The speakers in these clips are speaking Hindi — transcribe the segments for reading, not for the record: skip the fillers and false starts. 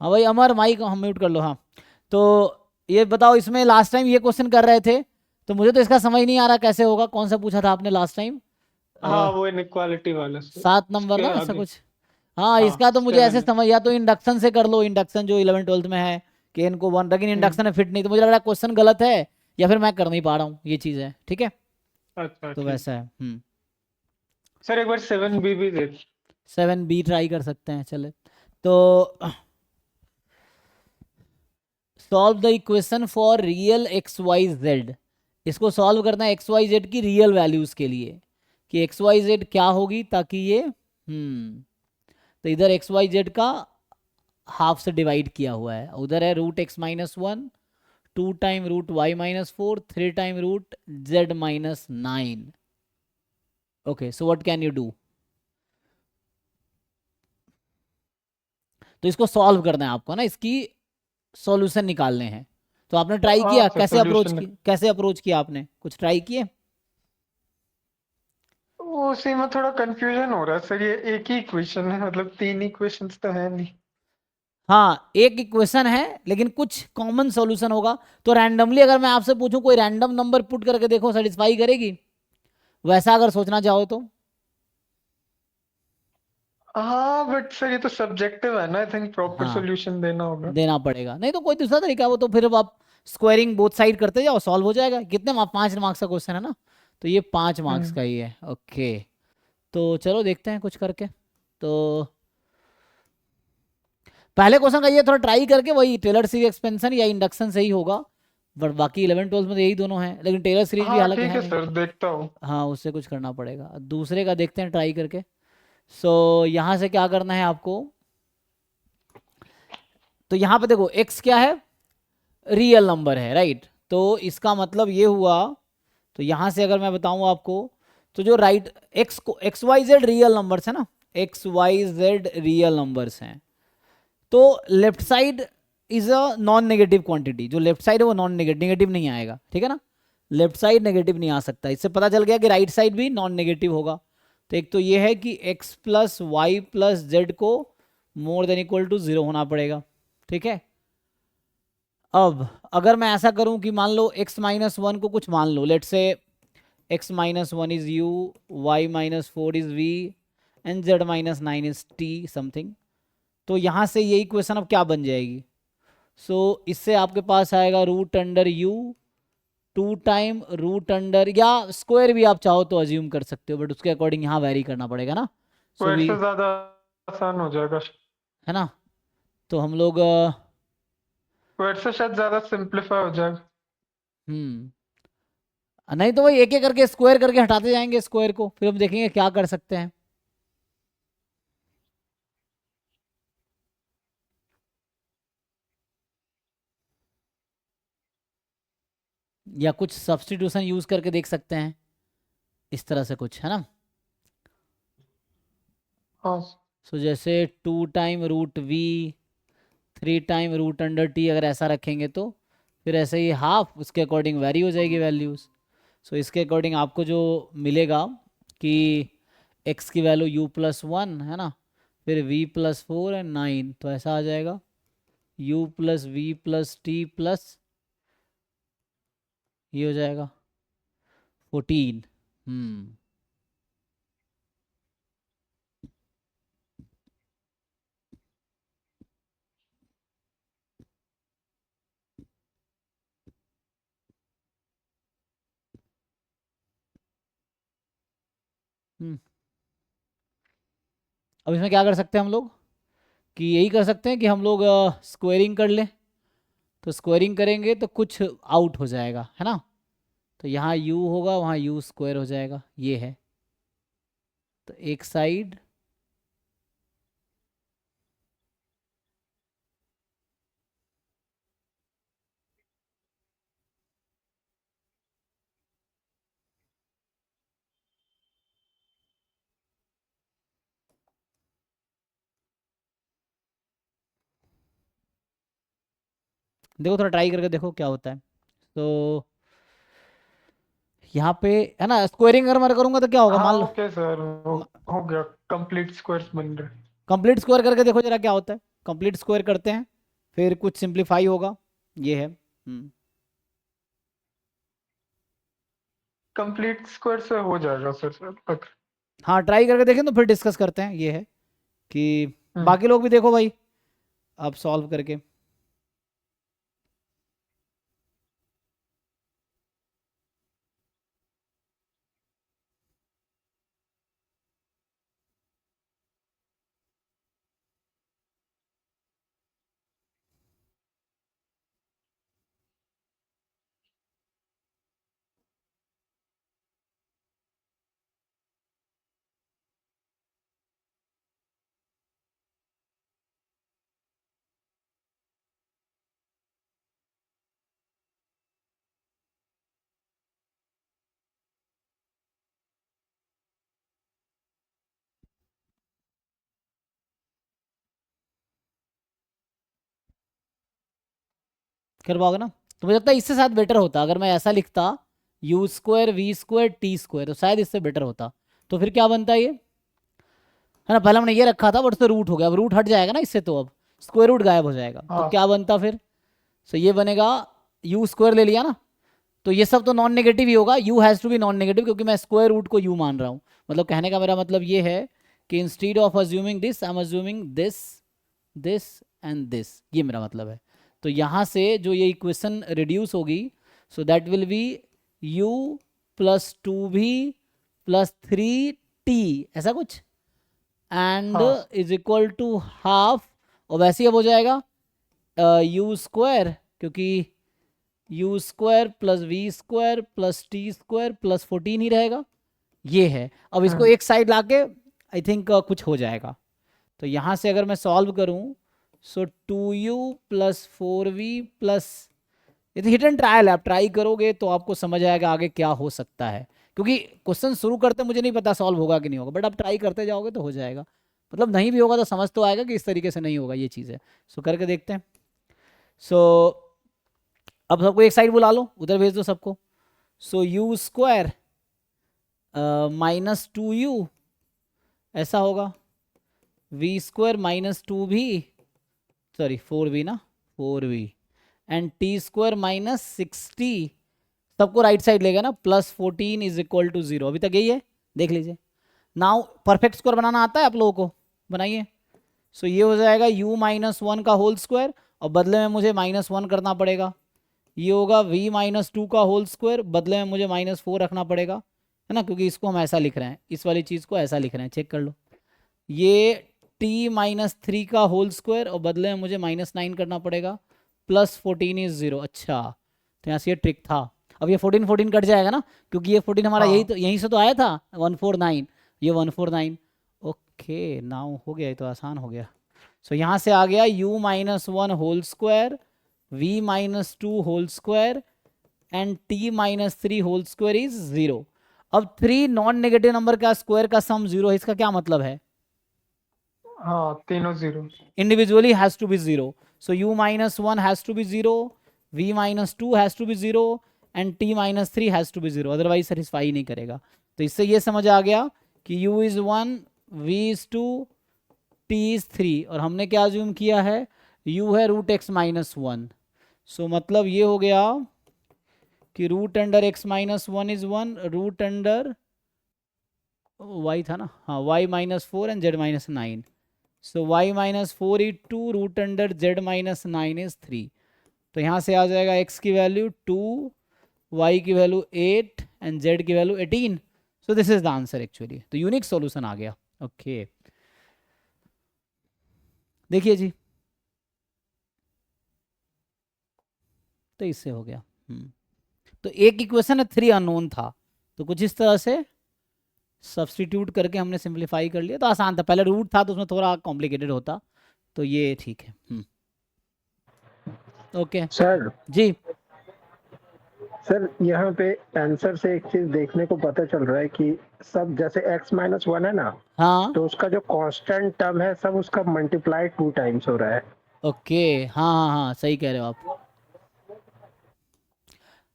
हाँ भाई अमर, माइक हम म्यूट कर लो। हाँ, तो ये बताओ, इसमें लास्ट टाइम ये क्वेश्चन कर रहे थे, तो मुझे तो इसका समझ नहीं आ रहा कैसे होगा। कौन सा पूछा था आपने लास्ट टाइम? हाँ वो इनक्वालिटी वाला सर। 7 नंबर उसके ना, ऐसा आगे। कुछ। हाँ, हाँ इसका तो मुझे ऐसे 7 है। समझ, या तो इंडक्शन से कर लो, इंडक्शन जो 11 12 में है कि इनको वन, लेकिन हम्म। इंडक्शन में फिट नहीं, तो मुझे लग रहा है क्वेश्चन गलत है, या फिर मैं कर नहीं पा रहा हूँ, ये चीज़ है। ठीक है, अच्छा तो ठीक। वैसा है। सर एक बार 7B भी दे। 7B ट्राई कर सकते हैं, चले। तो solve the equation for real X Y Z. इसको सॉल्व करना है एक्स वाई जेड की रियल वैल्यूज के लिए, कि एक्स वाई जेड क्या होगी, ताकि ये तो इधर एक्स वाई जेड का हाफ से डिवाइड किया हुआ है, उधर है √x-1, 2 time √y-4, 3 time √z-9। Okay, so what can you do? तो इसको सॉल्व करना है आपको ना, इसकी सॉल्यूशन निकालने हैं। तो आपने ट्राई हाँ किया, सर कैसे अप्रोच सोल्यूशन। की, कैसे अप्रोच किया आपने, कुछ ट्राई किए? वो उसी में थोड़ा कंफ्यूजन हो रहा है सर, ये एक ही इक्वेशन है, मतलब तीन इक्वेशंस तो है नहीं। हाँ, एक इक्वेशन है, लेकिन कुछ कॉमन सॉल्यूशन होगा। तो रैंडमली अगर मैं आपसे पूछूं, कोई रैंडम नंबर पुट करके देखो, सेटिस्फाई करेगी? वैसा अगर सोचना चाहो तो। हाँ बट सर ये तो सब्जेक्टिव है ना, आई थिंक प्रॉपर हाँ, सोल्यूशन देना होगा। देना पड़ेगा, नहीं तो कोई दूसरा तरीका है, वो तो फिर अब आप स्क्वायरिंग बोथ साइड करते जाओ, सॉल्व हो जाएगा। कितने 5 मार्क्स का क्वेश्चन है ना, तो ये 5 मार्क्स हम्म। का ही है। ओके, तो चलो देखते हैं कुछ करके। तो पहले क्वेश्चन का ये थोड़ा ट्राई करके, वही टेलर सीरीज एक्सपेंशन या इंडक्शन से ही होगा, बट बाकी 11 12 में तो यही दोनों हैं, लेकिन टेलर सीरीज भी हाँ हालांकि ठीक है है नहीं। सर देखता हूँ। हाँ, उससे कुछ करना पड़ेगा, दूसरे का देखते हैं ट्राई करके। सो यहाँ से क्या करना है आपको, तो यहाँ पे देखो एक्स क्या है, रियल नंबर है, राइट? तो इसका मतलब ये हुआ, तो यहाँ से अगर मैं बताऊँ आपको, तो जो राइट एक्स को, X Y Z real numbers है ना, X Y Z real numbers हैं, तो left side is a non negative quantity. जो लेफ्ट साइड है वो नॉन नेगेटिव, नेगेटिव नहीं आएगा, ठीक है ना? लेफ्ट साइड नेगेटिव नहीं आ सकता, इससे पता चल गया कि राइट साइड भी नॉन नेगेटिव होगा। तो एक तो ये है कि x plus Y plus Z को मोर देन इक्वल टू 0 होना पड़ेगा, ठीक है? अब अगर मैं ऐसा करूं कि मान लो x-1 को कुछ मान लो, लेट से x-1 is u, y-4 is v, and z-9 is t something, तो यहाँ से ये इक्वेशन अब क्या बन जाएगी? इससे आपके पास आएगा √u, 2 टाइम √, या स्क्वायर भी आप चाहो तो अज्यूम कर सकते हो, बट उसके अकॉर्डिंग यहाँ वेरी करना पड़ेगा ना। स्क्वायर वी, से ज्यादा आसान हो जाएगा। है ना? तो हम लोग स्क्वायर से शायद ज्यादा सिंप्लीफाई हो जाएगा। हम्म नहीं तो वही एक एक करके स्क्वायर करके हटाते जाएंगे स्क्वायर को, फिर हम देखेंगे क्या कर सकते हैं। या कुछ सब्स्टिट्यूशन यूज करके देख सकते हैं, इस तरह से कुछ, है ना? हाँ। जैसे 2 टाइम √v, 3 टाइम √t, अगर ऐसा रखेंगे तो फिर ऐसे ही हाफ उसके अकॉर्डिंग वेरी हो जाएगी वैल्यूज़। इसके अकॉर्डिंग आपको जो मिलेगा कि x की वैल्यू u+1 है ना, फिर v+4 एंड 9, तो ऐसा आ जाएगा u+v+t प्लस ये हो जाएगा 14। हम्म हम्म अब इसमें क्या कर सकते हैं हम लोग, कि यही कर सकते हैं कि हम लोग स्क्वेयरिंग कर लें। तो स्क्वेयरिंग करेंगे तो कुछ आउट हो जाएगा, है ना? तो यहाँ u होगा, वहाँ u स्क्वायर हो जाएगा, ये है। तो एक साइड, देखो थोड़ा ट्राई करके देखो क्या होता है। तो यहाँ पे, है ना, स्क्वेयरिंग अगर मैं करूँगा तो क्या होगा, हाँ मान लो। ओके सर, हो गया। कंप्लीट स्क्वायर्स बन रहे। कंप्लीट स्क्वायर करके देखो जरा क्या होता है। कंप्लीट स्क्वायर करते हैं, फिर कुछ सिंप्लीफाई होगा, ये है। कंप्लीट स्क्वायर से हो जाएगा सर तक। हाँ ट्राई करके देखें तो फिर डिस्कस करते हैं, ये है कि हम्म। बाकी लोग भी देखो भाई आप सॉल्व करके। कर पाओगे ना? तो मुझे लगता है इससे शायद बेटर होता अगर मैं ऐसा लिखता U square V square T square, तो शायद इससे बेटर होता। तो फिर क्या बनता है ये, है ना, पहले हमने ये रखा था बट उससे रूट हो गया, अब रूट हट जाएगा ना इससे, तो अब स्क्वायर रूट गायब हो जाएगा, तो हाँ क्या बनता फिर? सो ये बनेगा यू स्क्वायर ले लिया ना, तो ये सब तो नॉन नेगेटिव ही होगा, U has to be non negative क्योंकि मैं स्क्वायर रूट को यू मान रहा हूँ। मतलब कहने का मेरा मतलब ये है कि instead of assuming this I am assuming this, this and this, ये मेरा मतलब है। तो यहाँ से जो ये इक्वेशन रिड्यूस होगी, so that will be you plus two भी प्लस थ्री टी, ऐसा कुछ, एंड हाँ इज इक्वल टू हाफ, और वैसे ही अब हो जाएगा यू स्क्वायर, क्योंकि U square plus V square plus T square plus 14 ही रहेगा, ये है। अब इसको एक साइड लाके आई थिंक कुछ हो जाएगा। तो यहाँ से अगर मैं सॉल्व करूँ, सो 2u प्लस 4v प्लस, ये तो हिट एंड ट्रायल है, आप ट्राई करोगे तो आपको समझ आएगा आगे क्या हो सकता है, क्योंकि क्वेश्चन शुरू करते मुझे नहीं पता सॉल्व होगा कि नहीं होगा, बट आप ट्राई करते जाओगे तो हो जाएगा। मतलब नहीं भी होगा तो समझ तो आएगा कि इस तरीके से नहीं होगा, ये चीज़ है। सो करके देखते हैं। सो अब सबको एक साइड बुला लो, उधर भेज दो सबको। So you square minus two you, ऐसा होगा, वी स्क्वायर माइनस टू भी, सॉरी 4v ना, 4v, and T square minus 60, सबको राइट साइड लेगा ना, प्लस 14 इज इक्वल टू 0। अभी तक यही है, देख लीजिए। नाउ परफेक्ट स्क्वायर बनाना आता है आप लोगों को, बनाइए। सो ये हो जाएगा u माइनस वन का होल स्क्वायर, और बदले में मुझे माइनस वन करना पड़ेगा। ये होगा v माइनस टू का होल स्क्वायर, बदले में मुझे माइनस फोर रखना पड़ेगा, है ना, क्योंकि इसको हम ऐसा लिख रहे हैं, इस वाली चीज़ को ऐसा लिख रहे हैं, चेक कर लो। ये t माइनस थ्री का होल स्क्वायर, और बदले में मुझे माइनस नाइन करना पड़ेगा, प्लस 14 इज 0। अच्छा, तो यहाँ से ये ट्रिक था। अब ये 14 14 कट जाएगा ना, क्योंकि ये 14 हमारा यही हाँ तो, यहीं से तो आया था 149, ये 149। ओके नाउ हो गया, ये तो आसान हो गया। सो यहाँ से आ गया u minus one whole square, v minus two whole square, and t minus three whole square is 0। अब थ्री नॉन नेगेटिव नंबर का स्क्वायर का सम 0 है, इसका क्या मतलब है? हाँ तीनों zero. individually has to be 0. So u minus 1 has to be 0, v minus 2 has to be 0, and t minus 3 has to be 0, otherwise satisfy नहीं करेगा। तो इससे ये समझ आ गया कि u is 1, v is 2, t is 3, और हमने क्या अज्यूम किया है, u है root X minus one. So मतलब ये हो गया कि root under X minus one is one, root under y था ना, हाँ y minus four and z minus nine. So y minus four is two, root under z minus nine is three. तो यहाँ से आ जाएगा x की वैल्यू 2, y की वैल्यू 8 एंड z की value 18। So this is the answer actually, तो यूनिक सॉल्यूशन आ गया। ओके देखिए जी, तो इससे हो गया। तो एक इक्वेशन है, थ्री अननोन था, तो कुछ इस तरह से सब्सटीट्यूट करके हमने सिंप्लीफाई कर लिया, तो आसान था। पहले रूट था तो उसमें थोड़ा कॉम्प्लिकेटेड होता, तो ये ठीक है। ओके सर जी। सर यहाँ पे आंसर से एक चीज देखने को पता चल रहा है कि सब जैसे x माइनस वन है ना, हाँ तो उसका जो कांस्टेंट टर्म है सब उसका मल्टीप्लाई 2 टाइम्स हो रहा है। ओके, हाँ हाँ हाँ सही कह रहे हो आप।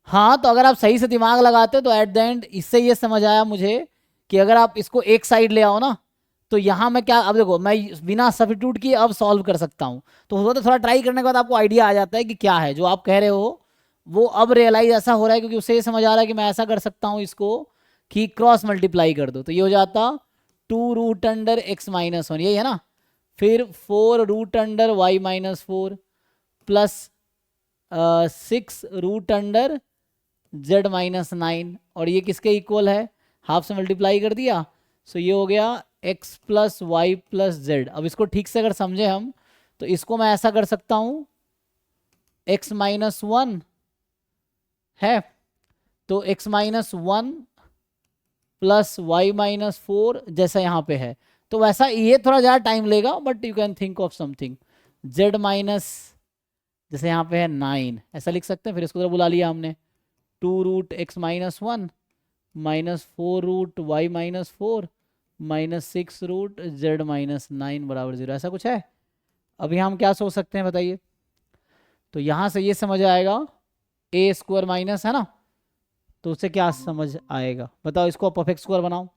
हाँ तो अगर आप सही से दिमाग लगाते हो तो एट द एंड इससे ये समझ आया मुझे कि अगर आप इसको एक साइड ले आओ ना, तो तो यहाँ मैं क्या, अब देखो मैं बिना सब्स्टिट्यूट किए अब सॉल्व कर सकता हूँ। तो होता तो थोड़ा ट्राई करने के बाद आपको आइडिया आ जाता है कि क्या है जो आप कह रहे हो, वो अब रियलाइज ऐसा हो रहा है क्योंकि उससे ये समझ आ रहा है कि मैं ऐसा कर सकता हूँ इसको कि क्रॉस मल्टीप्लाई कर दो, तो ये हो जाता 2√x-1, यही है ना। फिर 4√y-4 प्लस 6√z-9, और ये किसके इक्वल है, हाफ से मल्टीप्लाई कर दिया। सो ये हो गया x plus Y plus Z. अब इसको ठीक से अगर समझे हम तो इसको मैं ऐसा कर सकता हूँ, x-1 है तो x-1 प्लस y-4 जैसा यहाँ पे है, तो वैसा ये थोड़ा ज़्यादा टाइम लेगा, but you can think of something. z minus जैसे यहाँ पे है 9, ऐसा लिख सकते हैं। फिर इसको तो बुला लिया हमने 2√x-1 minus 4√y-4 minus 6√z-9 बराबर 0, ऐसा कुछ है। अब यहाँ हम क्या सोच सकते हैं बताइए। तो यहाँ से ये समझ आएगा a² माइनस है ना, तो उससे क्या समझ आएगा बताओ, इसको परफेक्ट स्क्वायर बनाओ।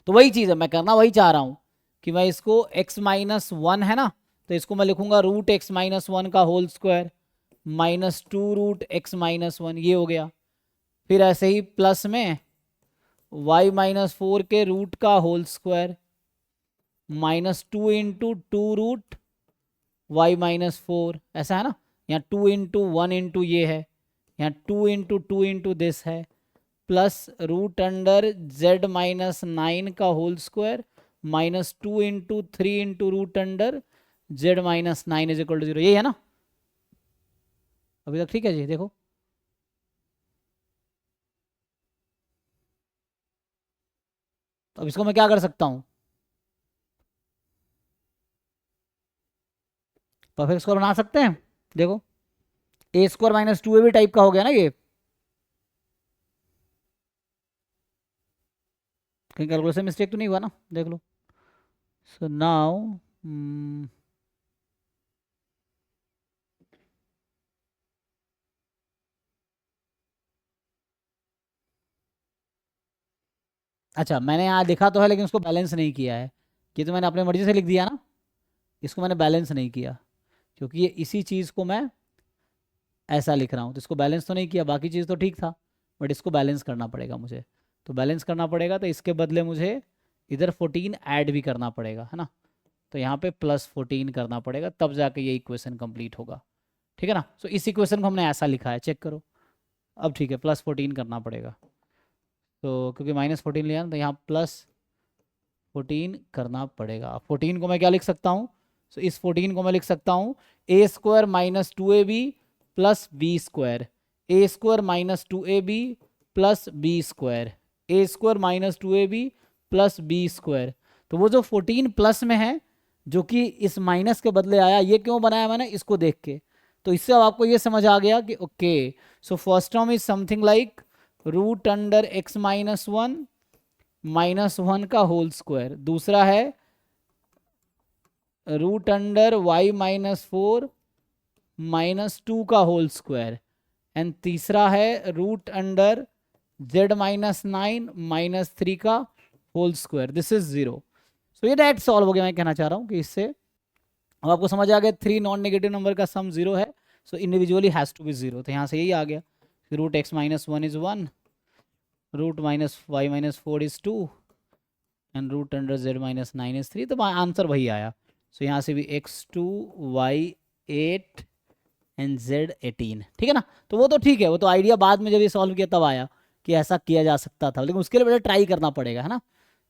तो वही चीज़ है, मैं करना वही चाह रहा हूँ कि मैं इसको x-1 है ना, तो इसको मैं लिखूंगा √x-1 का होल स्क्वायर माइनस 2√x-1, ये हो गया। फिर ऐसे ही प्लस में y-4 के रूट का whole square minus 2 into 2√y-4, ऐसा है ना। यहाँ 2 इंटू 1 इंटू ये है, यहाँ 2 इंटू 2 इंटू दिस है, प्लस √z-9 का whole square minus 2 into 3 into √z-9 is equal to 0, यही है ना। अभी तक ठीक है जी। देखो अब इसको मैं क्या कर सकता हूँ, परफेक्ट स्क्वायर बना सकते हैं। देखो a² माइनस 2ab टाइप का हो गया ना ये, कहीं कैलकुलेशन मिस्टेक तो नहीं हुआ ना, देख लो। सो नाउ अच्छा, मैंने यहाँ लिखा तो है लेकिन उसको बैलेंस नहीं किया है, कि तो मैंने अपनी मर्जी से लिख दिया ना, इसको मैंने बैलेंस नहीं किया क्योंकि ये इसी चीज़ को मैं ऐसा लिख रहा हूँ, तो इसको बैलेंस तो नहीं किया, बाकी चीज़ तो ठीक था, बट इसको बैलेंस करना पड़ेगा मुझे। तो बैलेंस करना पड़ेगा तो इसके बदले मुझे इधर 14 ऐड भी करना पड़ेगा, है ना। तो यहाँ पे +14 करना पड़ेगा, तब जाके ये इक्वेशन कंप्लीट होगा, ठीक है ना। सो इस इक्वेशन को हमने ऐसा लिखा है, चेक करो। अब ठीक है, +14 करना पड़ेगा, तो क्योंकि -14 लिया ना, तो यहाँ +14 करना पड़ेगा। 14 को मैं क्या लिख सकता हूँ, सो इस 14 को मैं लिख सकता हूँ a² minus 2ab plus b², a² minus 2ab plus b², a² minus 2ab plus b²। तो वो जो 14 प्लस में है जो कि इस माइनस के बदले आया, ये क्यों बनाया मैंने, इसको देख के। तो इससे अब आपको ये समझ आ गया कि okay, so first term is something like √x-1 -1 का होल स्क्वायर, दूसरा है √y-4 -2 का होल स्क्वायर, एंड तीसरा है √z-9 -3 का होल स्क्वायर, दिस इज 0। सो ये डायरेक्ट सॉल्व हो गया। मैं कहना चाह रहा हूँ कि इससे अब आपको समझ आ गया 3 नॉन नेगेटिव नंबर का सम 0 है, सो इंडिविजुअली हैज़ टू बी 0। तो यहाँ से यही आ गया, √x-1 is 1, √y-4 is 2 and √z-9 is 3। तो आंसर वही आया। सो यहाँ से भी x2 y8 एंड z18, ठीक है ना। तो वो तो ठीक है, वो तो आइडिया बाद में जब ये सॉल्व किया तब आया कि ऐसा किया जा सकता था, लेकिन उसके लिए पहले ट्राई करना पड़ेगा, है ना।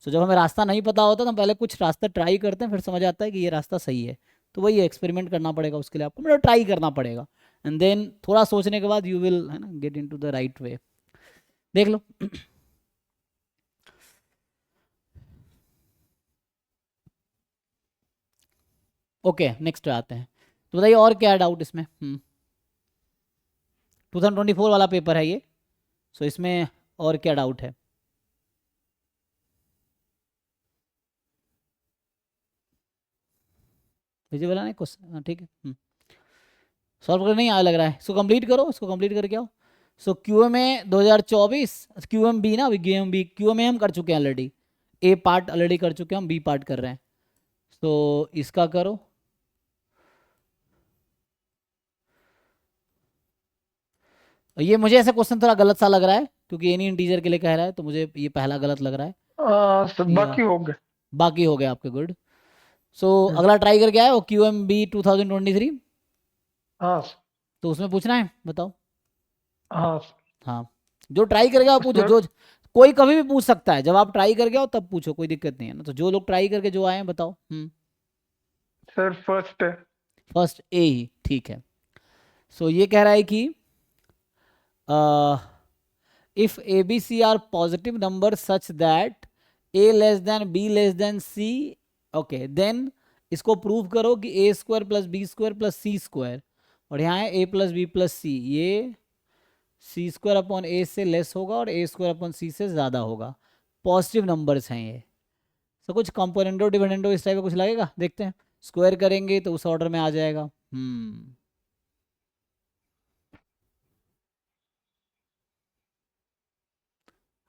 सो जब हमें रास्ता नहीं पता होता तो हम पहले कुछ रास्ता ट्राई करते हैं, फिर समझ आता है कि ये रास्ता सही है। तो वही एक्सपेरिमेंट करना पड़ेगा, उसके लिए आपको मतलब ट्राई करना पड़ेगा, एंड देन थोड़ा सोचने के बाद यू विल, है ना, get into the right way. देख लो ओके नेक्स्ट आते हैं। तो बताइए और क्या डाउट इसमें। 2024 वाला पेपर है ये, सो इसमें और क्या डाउट है। विजिबल है ना क्वेश्चन, हाँ ठीक है। सॉल्व करना नहीं आया लग रहा है, इसको कंप्लीट करो, इसको कंप्लीट करके आओ। सो QMA 2024, QMB ना, अभी QMB QMA हम कर चुके हैं ऑलरेडी, ए पार्ट ऑलरेडी कर चुके हैं, हम बी पार्ट कर रहे हैं। तो इसका करो, ये मुझे ऐसा क्वेश्चन थोड़ा गलत सा लग रहा है क्योंकि एनी इंटीजर के लिए कह रहा है, तो मुझे ये पहला गलत लग रहा है। सब बाकी हो गए। बाकी हो गया आपके, गुड। सो अगला ट्राई करके आए वो QMB 2023, हाँ तो उसमें पूछना है, बताओ। हाँ हाँ, जो ट्राई करेगा आप पूछो, उसमें- जो कोई कभी भी पूछ सकता है, जब आप ट्राई करके आओ तब पूछो, कोई दिक्कत नहीं है ना। तो जो लोग ट्राई करके जो आए हैं बताओ। सर फर्स्ट है। फर्स्ट ए ही, ठीक है। सो ये कह रहा है कि if ABC are positive number such that A less than B less than C, okay, then इसको प्रूव करो कि A² plus B² plus C², और यहाँ है A plus B plus C, ये C² अपॉन A से लेस होगा और A² अपॉन C से ज़्यादा होगा। पॉजिटिव नंबर्स हैं ये। तो कुछ कंपोनेंटो डिविडेंडो इस टाइप का कुछ लगेगा, देखते हैं। स्क्वायर करेंगे तो उस ऑर्डर में आ जाएगा।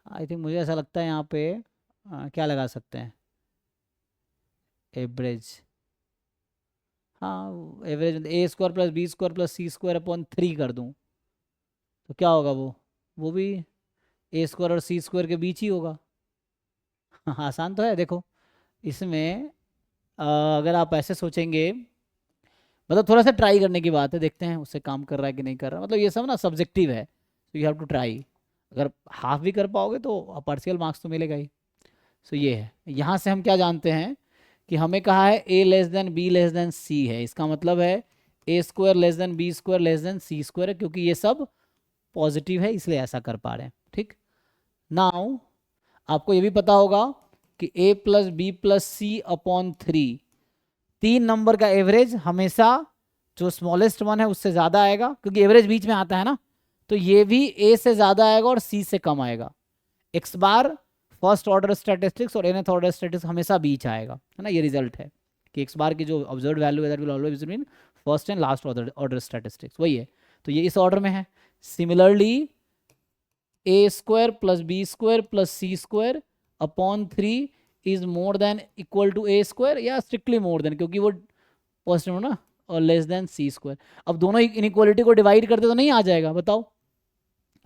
आई थिंक मुझे ऐसा लगता है यहाँ पे क्या लगा सकते हैं, एवरेज। हाँ, average A² plus B² plus C² upon 3 कर दूँ तो क्या होगा, वो भी A² और C² के बीच ही होगा। आसान तो है, देखो इसमें अगर आप ऐसे सोचेंगे, मतलब थोड़ा सा ट्राई करने की बात है, देखते हैं उससे काम कर रहा है कि नहीं कर रहा। मतलब ये सब ना सब्जेक्टिव है, तो यू हैव टू ट्राई। अगर हाफ भी कर पाओगे तो पार्शियल मार्क्स तो मिलेगा ही। सो ये है, यहाँ से हम क्या जानते हैं कि हमें कहा है A less than B less than C है, इसका मतलब है A² less than B² less than C² है, क्योंकि ये सब पॉजिटिव है इसलिए ऐसा कर पा रहे हैं। ठीक, नाउ आपको ये भी पता होगा कि A plus B plus C upon 3, 3 number का एवरेज हमेशा जो स्मॉलेस्ट वन है उससे ज़्यादा आएगा, क्योंकि एवरेज बीच में आता है ना, तो ये भी A से ज़्यादा आएगा और C से कम आएगा। x बार फर्स्ट ऑर्डर स्टैटिस्टिक्स और nth ऑर्डर स्टैटिस्टिक्स हमेशा बीच आएगा, है ना। ये रिजल्ट है कि x बार की जो ऑब्जर्व्ड वैल्यू है that will always mean first and last order statistics, वही है। तो ये इस ऑर्डर में है। Similarly A² plus B² plus C² upon 3 is more than equal to A², या स्ट्रिक्टली मोर देन, क्योंकि वो पॉजिटिव ना, और लेस देन C²। अब दोनों इनइक्वालिटी को डिवाइड करते तो नहीं आ जाएगा, बताओ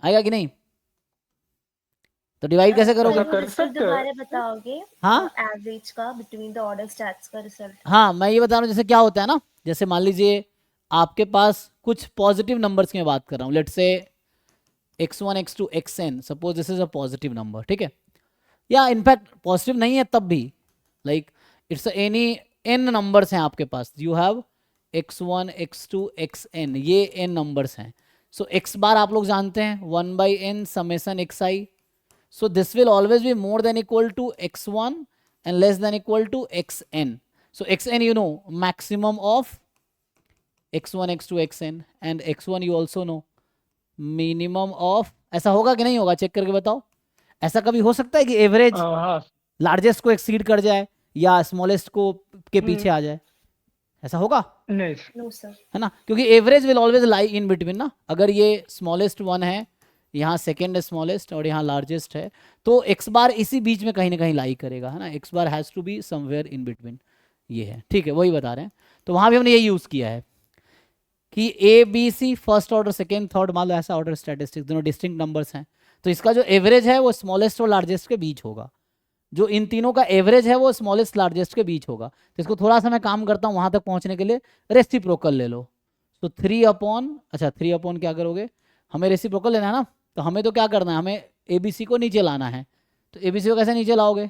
आएगा कि नहीं। तो डिवाइड कैसे करोगे? कर रिजल्ट सकते हैं। दोबारा बताओगे? हाँ एवरेज का बिटवीन द ऑर्डर स्टैट्स का रिजल्ट। हाँ, मैं ये बता रहा हूँ, जैसे क्या होता है ना, जैसे मान लीजिए आपके पास कुछ पॉजिटिव नंबर्स की मैं बात कर रहा हूँ, let's say x1 x2 xn, suppose this is a positive number, ठीक है, या इनफैक्ट पॉजिटिव नहीं है तब भी, like it's any n numbers हैं आपके पास, you have x1 x2 xn, ये n नंबर्स हैं। सो x बार आप लोग जानते हैं 1/n summation xi, so this will always be more than equal to x1 and less than equal to xn. So xn you know maximum of x1 x2 xn, and x1 you also know minimum of, ऐसा होगा कि नहीं होगा, चेक करके बताओ। ऐसा कभी हो सकता है कि एवरेज हाँ लार्जेस्ट को एक्सीड कर जाए या स्मॉलेस्ट को के पीछे आ जाए, ऐसा होगा? नहीं नो सर। है ना, क्योंकि average will always lie in between ना। अगर ये स्मॉलेस्ट वन है, यहाँ सेकेंड स्मॉलेस्ट और यहाँ लार्जेस्ट है, तो एक्स बार इसी बीच में कहीं ना कहीं लाई करेगा, है ना। X bar has to be somewhere in between, ये है, ठीक है, वही बता रहे हैं। तो वहाँ भी हमने यही यूज़ किया है कि ABC first order second third मान लो ऐसा ऑर्डर स्टैटिस्टिक्स दोनों डिस्टिंक्ट नंबर्स हैं, तो इसका जो एवरेज है वो स्मॉलेस्ट और लार्जेस्ट के बीच होगा। जो इन तीनों का एवरेज है वो स्मॉलेस्ट लार्जेस्ट के बीच होगा। तो इसको थोड़ा सा मैं काम करता हूँ वहाँ तक पहुँचने के लिए, रेसिप्रोकल ले लो। तो 3 अपॉन, अच्छा 3 अपॉन क्या करोगे, हमें रेसिप्रोकल लेना है ना, तो हमें तो क्या करना है, हमें ABC को नीचे लाना है। तो ABC को कैसे नीचे लाओगे,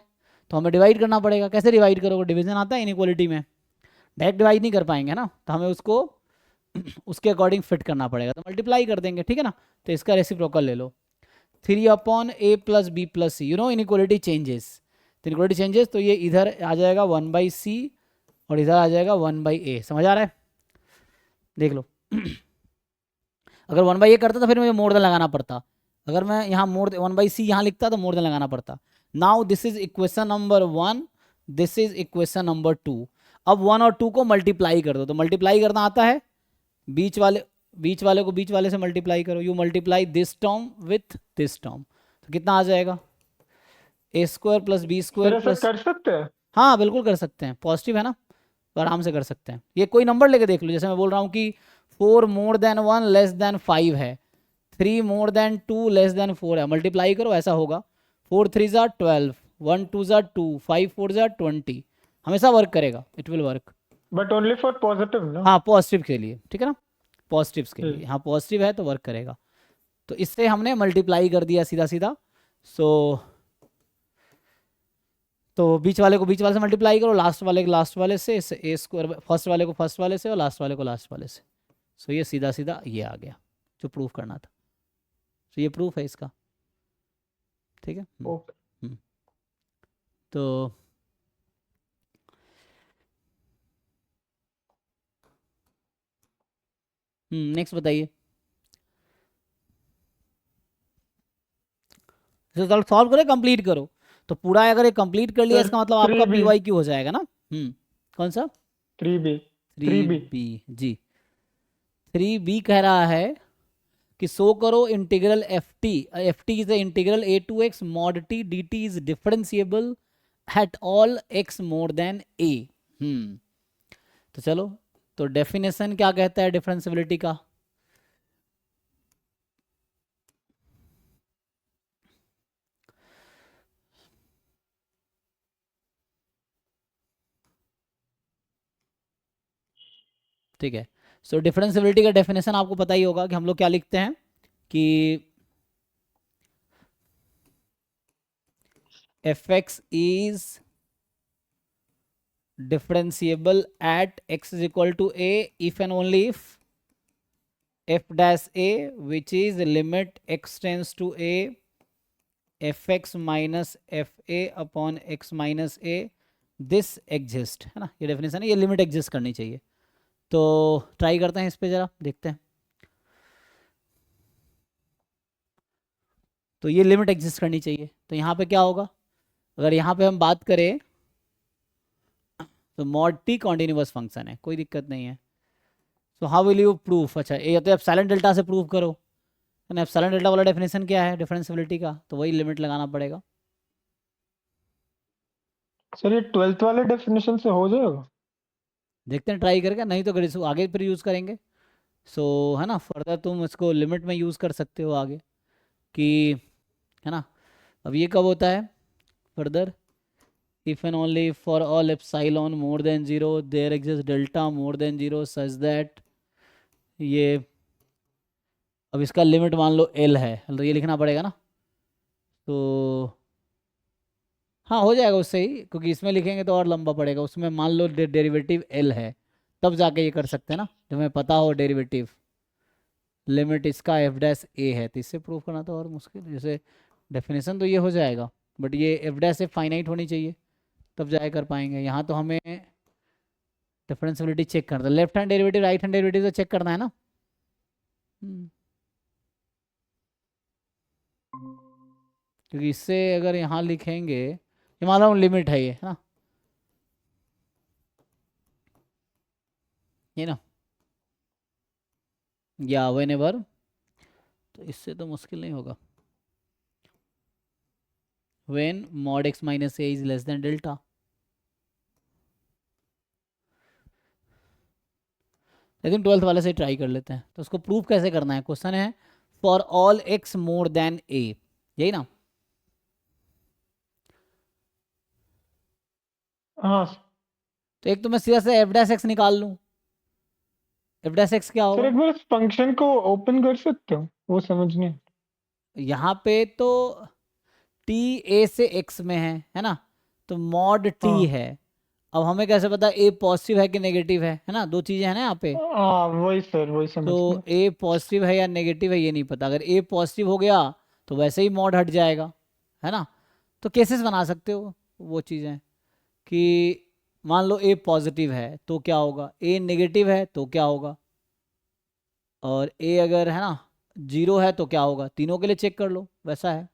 तो हमें डिवाइड करना पड़ेगा। कैसे डिवाइड करोगे, डिवीजन आता है इनइक्वालिटी में, डायरेक्ट डिवाइड नहीं कर पाएंगे ना, तो हमें उसको उसके अकॉर्डिंग फिट करना पड़ेगा, तो मल्टीप्लाई कर देंगे, ठीक है ना। तो इसका रेसिप्रोकल ले लो, 3 upon A plus B plus C, you know inequality changes, तो इनइक्वालिटी चेंजेस, तो ये इधर आ जाएगा 1/C और इधर आ जाएगा 1/A, समझ आ रहा है, देख लो। अगर 1/A करता तो फिर मुझे मोर देन लगाना पड़ता, अगर मैं यहाँ मोर 1/C यहाँ लिखता तो मोर देन लगाना पड़ता। Now this is equation number 1, this is equation number 2। अब 1 और 2 को मल्टीप्लाई कर दो, तो मल्टीप्लाई करना आता है, बीच वाले को बीच वाले से मल्टीप्लाई करो, you multiply this term with this term, तो कितना आ जाएगा, ए स्क्वायर प्लस बी सर स्क्वायर ऐसा प्लस, कर सकते हैं? हाँ बिल्कुल कर सकते हैं, पॉजिटिव है ना, तो आराम से कर सकते हैं। ये कोई नंबर लेके देख लो, जैसे मैं बोल रहा हूँ कि 4 मोर देन 1 लेस देन 5 है, 3 मोर देन 2 लेस देन 4 है, मल्टीप्लाई करो ऐसा होगा, 4 3 ज़ा 12, 1 2 ज़ा 2, 5 4 ज़ा 20, हमेशा वर्क करेगा, it will work. But only for positive ना? हाँ पॉजिटिव के लिए, ठीक है ना, पॉजिटिव्स के लिए, ठीक। हाँ पॉजिटिव है तो वर्क करेगा। तो इससे हमने मल्टीप्लाई कर दिया सीधा सीधा। सो तो बीच वाले को बीच वाले से मल्टीप्लाई करो, लास्ट वाले को लास्ट वाले से, ए स्क्वायर फर्स्ट वाले को फर्स्ट वाले से और लास्ट वाले को लास्ट वाले से। सो ये सीधा सीधा ये आ गया जो प्रूफ करना था। तो ये प्रूफ है इसका, ठीक है। ओके। तो नेक्स्ट बताइए। तो सॉल्व करो, कंप्लीट करो। तो पूरा अगर ये कंप्लीट कर लिया सर इसका मतलब आपका 3B PYQ हो जाएगा ना। कौन सा? 3B 3B जी। 3B कह रहा है कि सो करो integral F T is the integral a to x mod t dt is differentiable at all x more than a। तो चलो, तो डेफिनेशन क्या कहता है डिफरेंशिएबिलिटी का? ठीक है, सो डिफरेंशिएबिलिटी का डेफिनेशन आपको पता ही होगा कि हम लोग क्या लिखते हैं कि fx is differentiable at x is equal to a if and only if f dash a which is limit x tends to a fx minus fa upon x minus a this exist, है ना, ये डेफिनेशन है, ये लिमिट एग्जिस्ट करनी चाहिए। तो ट्राई करते हैं इस पे, जरा देखते हैं। तो ये लिमिट एग्जिस्ट करनी चाहिए, तो यहाँ पे क्या होगा, अगर यहाँ पे हम बात करें तो मॉड टी कॉन्टिन्यूअस फंक्शन है, कोई दिक्कत नहीं है। So how will you proof? अच्छा, ये तो एप्सिलॉन डेल्टा से प्रूव करो, है एप्सिलॉन डेल्टा वाला डेफिनेशन क्या है डिफरेंशिएबिलिटी का, तो वही लिमिट लगाना पड़ेगा। सर ये 12th वाले डेफिनेशन से हो जाएगा? देखते हैं ट्राई करके, नहीं तो अगर इसको आगे फिर यूज़ करेंगे। सो है ना, फर्दर तुम इसको लिमिट में यूज़ कर सकते हो आगे कि, है ना। अब ये कब होता है further? if and only for all epsilon more than 0 there exists delta more than 0 such that ये, अब इसका लिमिट मान लो L है, तो ये लिखना पड़ेगा ना। तो हाँ हो जाएगा उससे ही, क्योंकि इसमें लिखेंगे तो और लंबा पड़ेगा, उसमें मान लो डेरिवेटिव L है, तब जाके ये कर सकते हैं ना, जब हमें पता हो डेरिवेटिव। लिमिट इसका f डैश a है, तो इससे प्रूव करना तो और मुश्किल, जैसे डेफिनेशन तो ये हो जाएगा, बट ये f डैश ए फाइनाइट होनी चाहिए तब जाए कर पाएंगे। यहाँ तो हमें डिफरेंशिएबिलिटी चेक करना है, left hand derivative right hand derivative तो चेक करना है ना। क्योंकि इससे अगर यहाँ लिखेंगे, ये मान लो लिमिट है ये, है ना, ये ना, या व्हेनेवर, तो इससे तो मुश्किल नहीं होगा। when mod x minus a is less than delta, लेकिन 12th वाले से ट्राई कर लेते हैं। तो उसको प्रूव कैसे करना है, क्वेश्चन है for all x more than a, यही ना। हाँ तो एक तो मैं सीधा से f डैश x निकाल लूं, f डैश x क्या सर, होगा? एक बार इस फंक्शन को ओपन कर सकते हो, वो समझने। यहाँ पे तो t a से x में है ना, तो मॉड t हाँ है। अब हमें कैसे पता a पॉजिटिव है कि नेगेटिव है ना, दो चीजें हैं ना यहाँ पे। हाँ वही सर, वही समझ तो गया। a पॉजिटिव है या नेगेटिव है ये नहीं पता, अगर a पॉजिटिव हो गया तो वैसे ही मॉड हट जाएगा, है ना। तो केसेस बना सकते हो वो चीज़ें कि मान लो a पॉजिटिव है तो क्या होगा, a नेगेटिव है तो क्या होगा, और a अगर है ना 0 है तो क्या होगा, तीनों के लिए चेक कर लो, वैसा है।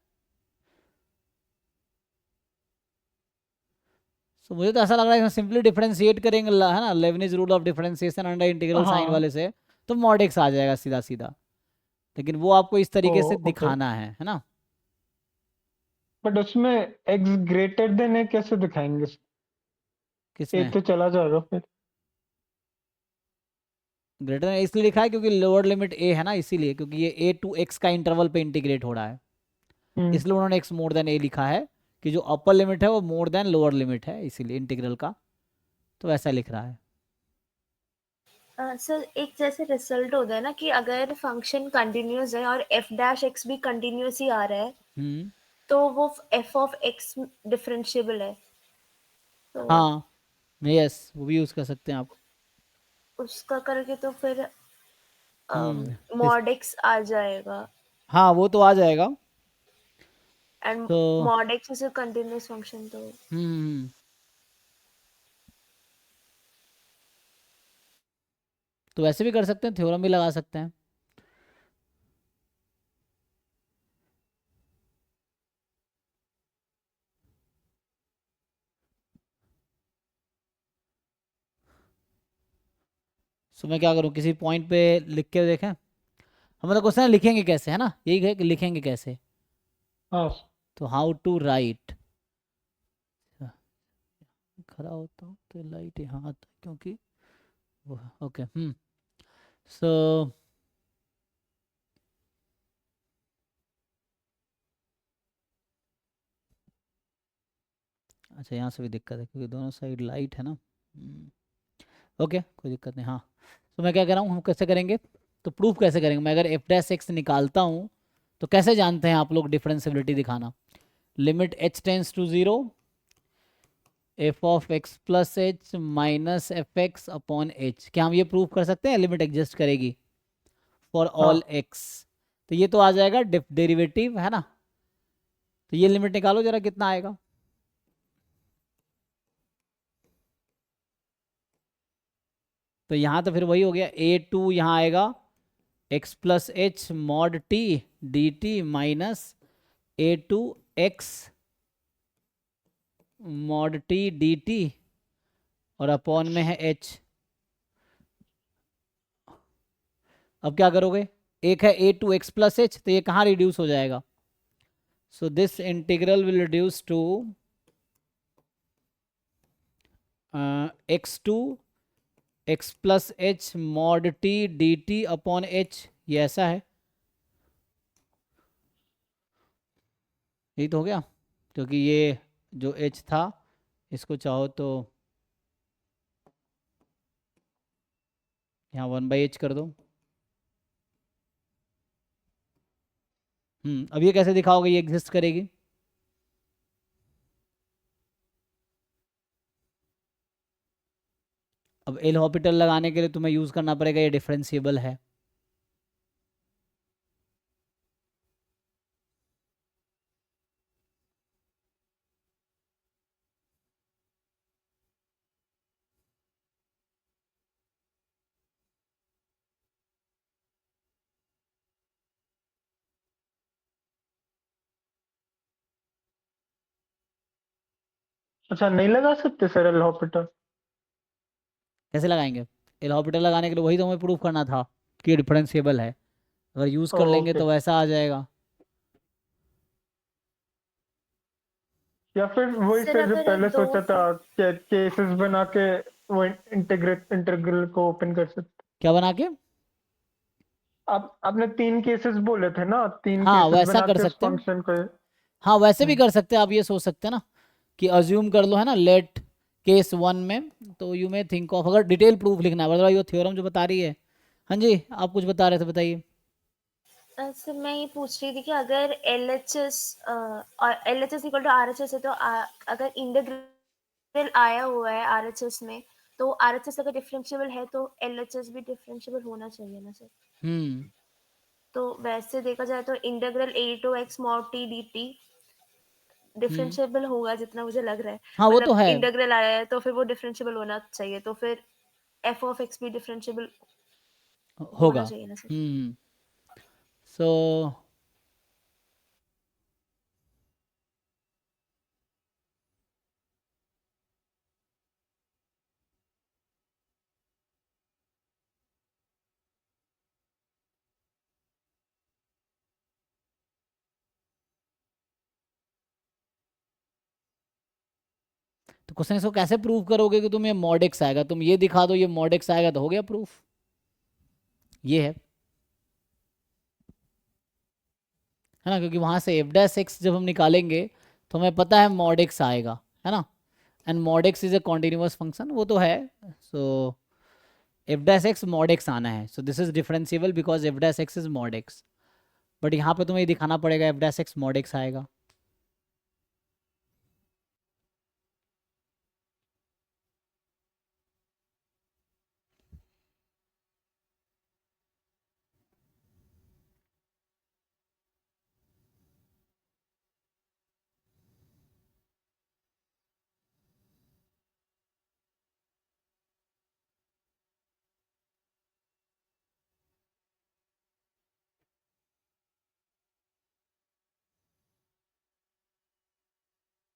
सो मुझे तो ऐसा लग रहा है कि सिंपली डिफरेंशिएट करेंगे, है ना, Leibniz rule of differentiation under integral sign हाँ वाले से, तो मॉड एक्स आ जाएगा सीधा सीधा। लेकिन वो आपको इस तरीके से ओके। दिखाना है ना। बट उसमें एक्स ग्रेटर देन ए कैसे दिखाएंगे? ए किसमें तो चला जाएगा फिर। ग्रेटर इसलिए लिखा है क्योंकि लोअर लिमिट ए है ना, इसीलिए, क्योंकि ये ए टू एक्स का इंटरवल पे इंटीग्रेट हो रहा है, हम्म। इसलिए उन्होंने एक्स मोर देन ए लिखा है, कि जो अपर लिमिट है वो मोर देन लोअर लिमिट है, इसीलिए इंटीग्रल का, तो ऐसा लिख रहा है। सर एक जैसे रिजल्ट होता है ना कि अगर फंक्शन कंटिन्यूस है और एफ डैश एक्स भी कंटिन्यूस ही आ रहा है हम्म। तो वो एफ ऑफ एक्स डिफरेंशिएबल है, तो हाँ, यस, वो भी यूज कर सकते हैं आप। उसका करके तो फिर इस, मॉड एक्स आ जाएगा हाँ वो तो आ जाएगा। एंड तो mod x is a continuous function, तो हम्म, तो वैसे भी कर सकते हैं, थ्योरम भी लगा सकते हैं। सो मैं क्या करूँ, किसी पॉइंट पे लिख के देखें, हम मतलब क्वेश्चन लिखेंगे कैसे, है ना, यही है कि लिखेंगे कैसे। हाँ। तो हाउ टू राइट, खड़ा होता हूँ तो लाइट यहाँ आता है क्योंकि वो, ओके, सो अच्छा, यहाँ से भी दिक्कत है क्योंकि दोनों साइड लाइट है ना। ओके, कोई दिक्कत नहीं। हाँ, तो मैं क्या कर रहा हूँ, हम कैसे करेंगे, तो प्रूफ कैसे करेंगे, मैं अगर एफ डैश एक्स निकालता हूँ तो कैसे जानते हैं आप लोग डिफरेंशियबिलिटी दिखाना, limit H tends to zero, F of X plus H minus F X upon H, क्या हम ये प्रूफ कर सकते हैं लिमिट एग्जिस्ट करेगी फॉर हाँ। ऑल एक्स, तो ये तो आ जाएगा डेरिवेटिव, है ना, तो ये लिमिट निकालो जरा कितना आएगा। तो यहाँ तो फिर वही हो गया, ए टू यहाँ आएगा X plus H mod T D T minus A to x mod T D T और अपॉन में है एच। अब क्या करोगे, एक है A to X plus H, तो ये कहाँ रिड्यूस हो जाएगा, so this integral will reduce to X to X plus H mod T D T upon H, ये ऐसा है, यही तो हो गया, क्योंकि ये जो एच था इसको चाहो तो यहाँ 1/h कर दो। अब ये कैसे दिखाओगे ये एग्जिस्ट करेगी, अब एल हॉपिटल लगाने के लिए तुम्हें यूज करना पड़ेगा, ये डिफरेंशिएबल है। अच्छा, नहीं लगा सकते सर एल हॉपिटल? कैसे लगाएंगे, एल हॉपिटल लगाने के लिए वही तो हमें प्रूफ करना था कि डिफरेंशिएबल है, अगर यूज कर लेंगे ओके। तो वैसा आ जाएगा। या फिर वही सर सर जो अगर पहले दो सोचा था, केसेस बना के वो इंटीग्रल को ओपन कर सकते। क्या बना के, आप आपने तीन केसेस बोले थे ना, तीन हाँ केसेस वैसा बना कर के उस सकते हैं, फंक्शन को। हाँ वैसे भी हम्म। कर सकते हैं, आप ये सोच सकते हैं ना कि अज्यूम कर लो, है ना, लेट केस वन में, तो यू मे थिंक ऑफ, अगर डिटेल प्रूफ लिखना है, अदरवाइज वो थ्योरम जो बता रही है। हाँ जी, आप कुछ बता रहे थे, बताइए। सर मैं ये पूछ रही थी कि अगर L H S equal to R H S है तो अगर इंटीग्रल आया हुआ है आर एच एस में, तो आर एच एस अगर डिफरेंशिएबल है तो एल एच एस भी डिफरेंशिएबल होना चाहिए ना सर। हम्म तो वैसे देखा जाए तो integral a to x mod T D t hmm differentiable होगा जितना मुझे लग रहा है, हाँ वो तो मतलब है। इंटीग्रल आया है तो फिर वो डिफरेंशिएबल होना चाहिए, तो फिर एफ ऑफ एक्स भी डिफरेंशिएबल होगा। होना चाहिए ना सर। सो तो क्वेश्चन इसको कैसे प्रूव करोगे कि तुम्हें मॉड एक्स आएगा, तुम ये दिखा दो ये मॉड एक्स आएगा तो हो गया प्रूफ। ये है ना, क्योंकि वहां से एफ डैश एक्स जब हम निकालेंगे तो हमें पता है मॉड एक्स आएगा, है ना, and mod x is a continuous function, वो तो है। So f dash x mod x आना है, so this is differentiable because f dash x is mod x, but यहाँ पे तुम्हें ये दिखाना पड़ेगा f dash x mod x आएगा।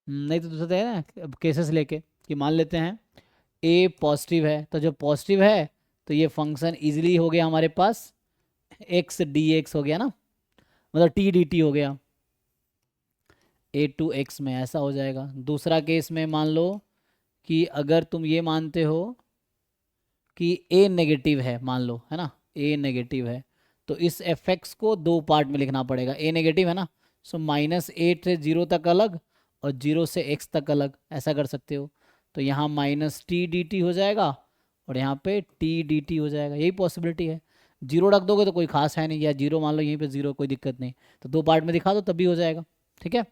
नहीं तो दूसरा है ना केसेस लेके, कि मान लेते हैं ए पॉजिटिव है, तो जब पॉजिटिव है तो ये फंक्शन इजीली हो गया हमारे पास एक्स डी एक्स हो गया ना, मतलब टी डी टी हो गया ए टू एक्स में, ऐसा हो जाएगा। दूसरा केस में मान लो कि अगर तुम ये मानते हो कि ए नेगेटिव है, मान लो है ना ए नेगेटिव है, तो इस एफ एक्स को दो पार्ट में लिखना पड़ेगा, ए नेगेटिव है ना, सो -8 से 0 तक अलग और 0 से x तक अलग, ऐसा कर सकते हो। तो यहाँ -t/dt हो जाएगा और यहाँ पे t/dt हो जाएगा, यही पॉसिबिलिटी है। 0 रख दोगे तो कोई खास है नहीं, या 0 मान लो यहीं पे 0, कोई दिक्कत नहीं, तो दो पार्ट में दिखा दो तब भी हो जाएगा, ठीक है।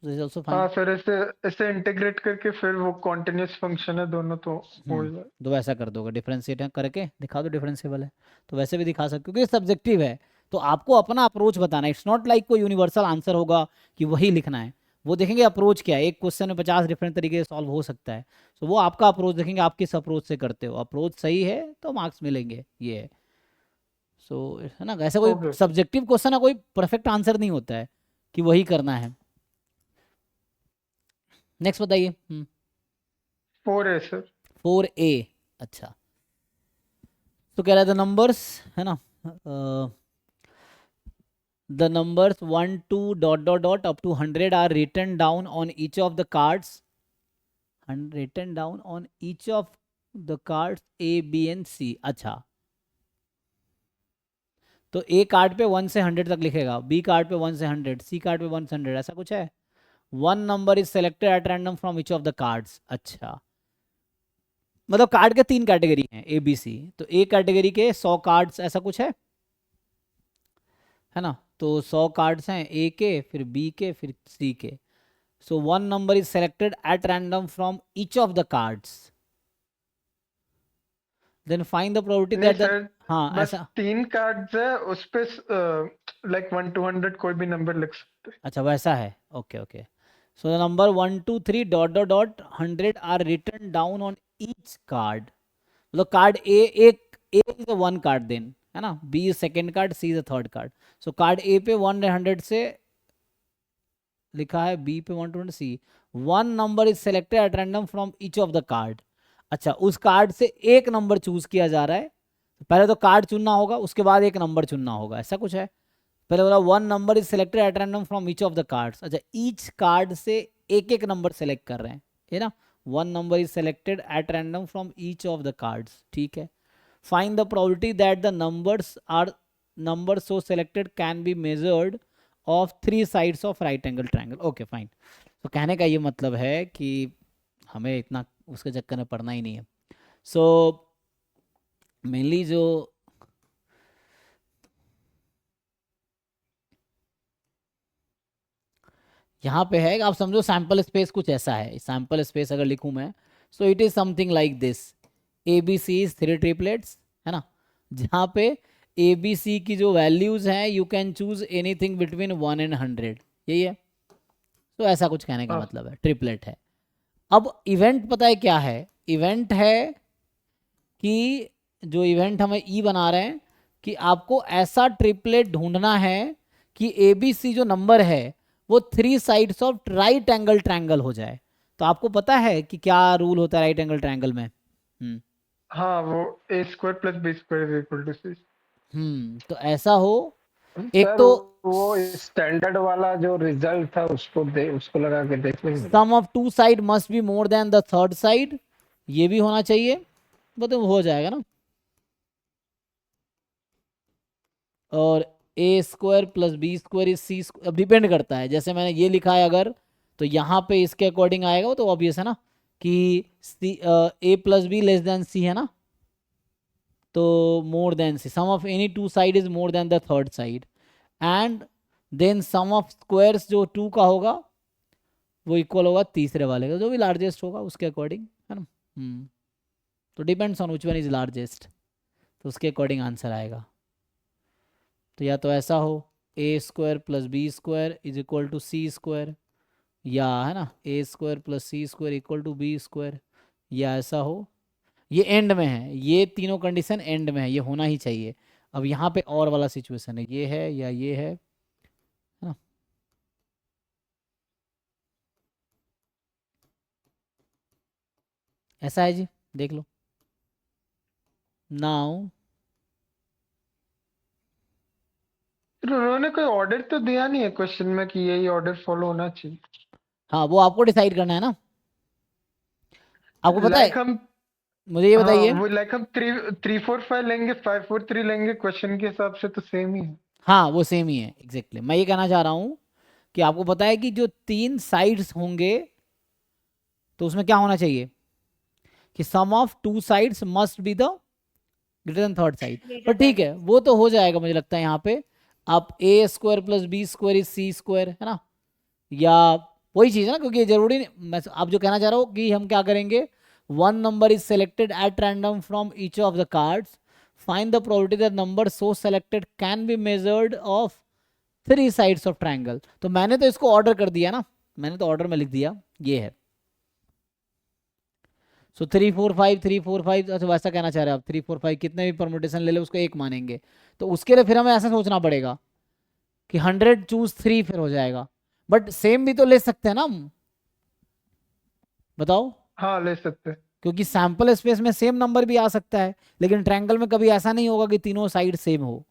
Also fine. हाँ सर, ऐसे ऐसे इंटीग्रेट करके फिर वो कॉन्टिन्यूस फंक्शन है दोनों, तो हो जाए। दो ऐसा कर दोगे, डिफरेंशिएट करके दिखा दो डिफरेंशिएबल है, तो वैसे भी दिखा सकते हो क्योंकि सब्जेक्टिव है, तो आपको अपना अप्रोच बताना है। इट्स नॉट लाइक कोई यूनिवर्सल आंसर होगा कि वही लिखना है, वो देखेंगे अप्रोच क्या है, एक क्वेश्चन में 50 डिफरेंट तरीके से सॉल्व हो सकता है, तो वो आपका अप्रोच देखेंगे, आप किस अप्रोच से करते हो, अप्रोच सही है तो मार्क्स मिलेंगे, ये है। सो है ना, ऐसा कोई ओके। सब्जेक्टिव क्वेश्चन है, कोई परफेक्ट आंसर नहीं होता है कि वही करना है। नेक्स्ट बताइए। 4 है सर। 4A, अच्छा, तो कह रहा था नंबर्स, है ना, the numbers 1 2 dot dot dot up to 100 are written down on each of the cards, and written down on each of the cards A B and C। अच्छा, तो A कार्ड पे 1 से 100 तक लिखेगा, B कार्ड पे 1 से 100, C कार्ड पे 1 से 100, ऐसा कुछ है। One number is selected at random from each of the cards, अच्छा, मतलब कार्ड के 3 कैटेगरी हैं ए बी सी, तो ए कैटेगरी के 100 कार्ड्स, ऐसा कुछ है ना, तो 100 कार्ड्स हैं ए के, फिर बी के, फिर सी के। So one number is selected at random from each of the cards, then find the probability नहीं दैट द, सर, हाँ बस ऐसा, 3 कार्ड्स है उस पे, लाइक 1 to 100 कोई भी नंबर लिख सकते हैं। अच्छा वैसा है, okay okay. So the number 1 2 3 dot dot dot 100 are written down on each card, मतलब कार्ड ए, एक A is one card then, है ना, B is second card, C is third card. So card A पे 100 से लिखा है, बी पे 1 to 100, C, one number is selected at random from each of the card. अच्छा, उस कार्ड से एक नंबर चूज किया जा रहा है, पहले तो कार्ड चुनना होगा, उसके बाद एक नंबर चुनना होगा, ऐसा कुछ है। पहले बोला one number is selected at random from each of the cards, अच्छा ईच कार्ड से एक एक नंबर सेलेक्ट कर रहे हैं, है ना, one number is selected at random from each of the cards, ठीक है। Find the probability that the numbers so selected can be measured of 3 sides of right angle triangle, okay fine. तो कहने का ये मतलब है कि हमें इतना उसके चक्कर में पड़ना ही नहीं है। सो मेनली जो यहाँ पे है, आप समझो सैंपल स्पेस कुछ ऐसा है, सैंपल स्पेस अगर लिखूँ मैं, so it is something like this, A B C is 3 triplets, है ना, जहाँ पे ए बी सी की जो वैल्यूज हैं you can choose anything between 1 and 100, यही है। तो ऐसा कुछ कहने का मतलब है, ट्रिपलेट है। अब इवेंट पता है क्या है, इवेंट है कि जो इवेंट हमें ई बना रहे हैं कि आपको ऐसा ट्रिपलेट ढूंढना है कि ए बी सी जो नंबर है वो 3 sides of right angle triangle हो जाए। तो आपको पता है कि क्या रूल होता है राइट एंगल ट्रायंगल में? हाँ, वो a² + b² = c। तो ऐसा हो एक सर तो वो स्टैंडर्ड वाला जो रिजल्ट था उसको लगा के देख लेंगे। Sum of two side must be more than the third side, ये भी होना चाहिए, वो तो हो जाएगा ना। और a square plus b square is c, अब डिपेंड करता है, जैसे मैंने ये लिखा है अगर, तो यहाँ पे इसके अकॉर्डिंग आएगा, वो तो ऑब्वियस है ना कि C A plus B less than C है ना, तो more than C, sum of any two side is more than the third side, and then sum of squares जो टू का होगा वो इक्वल होगा तीसरे वाले का, जो भी लार्जेस्ट होगा उसके अकॉर्डिंग, है ना। तो depends on which one is largest, तो उसके अकॉर्डिंग आंसर आएगा। तो या तो ऐसा हो a square plus b square is equal to c square, या है ना a square plus c square equal to b square, या ऐसा हो, ये एंड में है, ये तीनों कंडीशन एंड में है, ये होना ही चाहिए। अब यहाँ पे और वाला सिचुएशन है, ये है या ये है ना। ऐसा है जी, देख लो नाउ। फिर उन्होंने कोई ऑर्डर तो दिया नहीं है क्वेश्चन में कि यही ऑर्डर फॉलो होना चाहिए। हाँ वो आपको डिसाइड करना है ना, आपको पता है, लाइक हम मुझे ये हाँ बताइए। वो लाइक हम 3 4 5 लेंगे, 5 4 3 लेंगे, क्वेश्चन के हिसाब से तो सेम ही है। हाँ वो सेम ही है एग्जैक्टली, मैं ये कहना चाह रहा हूँ कि आपको पता है कि जो तीन साइड्स होंगे तो उसमें क्या होना चाहिए कि sum of two sides must be the greater than third side, पर ठीक है वो तो हो जाएगा मुझे लगता है यहाँ पे। आप a square plus b square is c square, है ना, या वही चीज़ है ना, क्योंकि ये जरूरी नहीं, मैं आप जो कहना चाह रहा हूँ कि हम क्या करेंगे, one number is selected at random from each of the cards, find the probability that number so selected can be measured of three sides of triangle. तो मैंने तो इसको ऑर्डर कर दिया ना, मैंने तो ऑर्डर में लिख दिया, ये है। सो 3 4 5 3 4 5, अच्छा वैसा कहना चाह रहे हैं आप, 3 4 5 कितने भी परमुटेशन ले लो उसको एक मानेंगे, तो उसके लिए फिर हमें ऐसा सोचना पड़ेगा कि 100 चूज 3 फिर हो जाएगा, बट सेम भी तो ले सकते हैं ना हम, बताओ, हाँ ले सकते हैं। क्योंकि सैंपल स्पेस में सेम नंबर भी आ सकता है, लेकिन ट्रायंगल में कभी ऐसा नहीं होगा कि तीनों साइड सेम हो,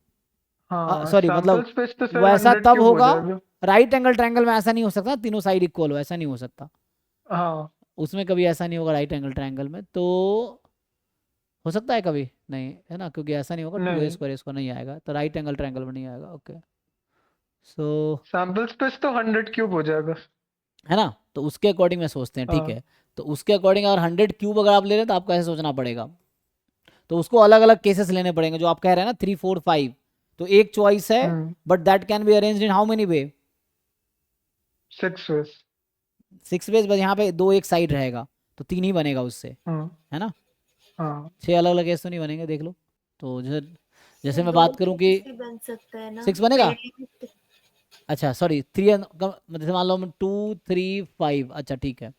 हाँ सॉरी सैंपल मतलब स्पेस तो सर वैसा 100 तब क्यूब हो होगा, जाएगा। राइट एंगल ट्रायंगल में ऐसा नहीं हो सकता तीनों साइड इक्वल हो, ऐसा नहीं हो सकता, हाँ उसमें कभी ऐसा नहीं होगा राइट एंगल ट्रायंगल में, तो हो सकता है कभी नहीं, है ना, क्योंकि ऐसा नहीं होगा, टू ए नहीं, स्क्वायर इसको नहीं आएगा, तो राइट एंगल ट्रायंगल में नहीं आएगा, ओके। सो सैंपल स्पेस तो 100 क्यूब हो जाएगा। है ना, तो उसके अकॉर्डिंग में सोचते हैं, ठीक हाँ है। तो उसके अकॉर्डिंग अगर 100 क्यूब अगर आप ले रहे हैं तो आपको ऐसे सोचना पड़ेगा, तो उसको अलग अलग केसेस लेने पड़ेंगे, जो आप कह रहे हैं ना 3 4 5, तो एक चॉइस है, hmm but that can be arranged in how many way, 6 ways. 6 ways, बस यहाँ पे दो एक साइड रहेगा, तो 3 ही बनेगा उससे, हाँ है ना, हाँ 6 अलग अलग केस तो नहीं बनेंगे, देख लो। तो जैसे जैसे मैं दो बात करूं कि केस भी बन सकता है ना 6 बनेगा, पहले। अच्छा सॉरी 3, जैसे मान लो 2 3 5, अच्छा ठीक है।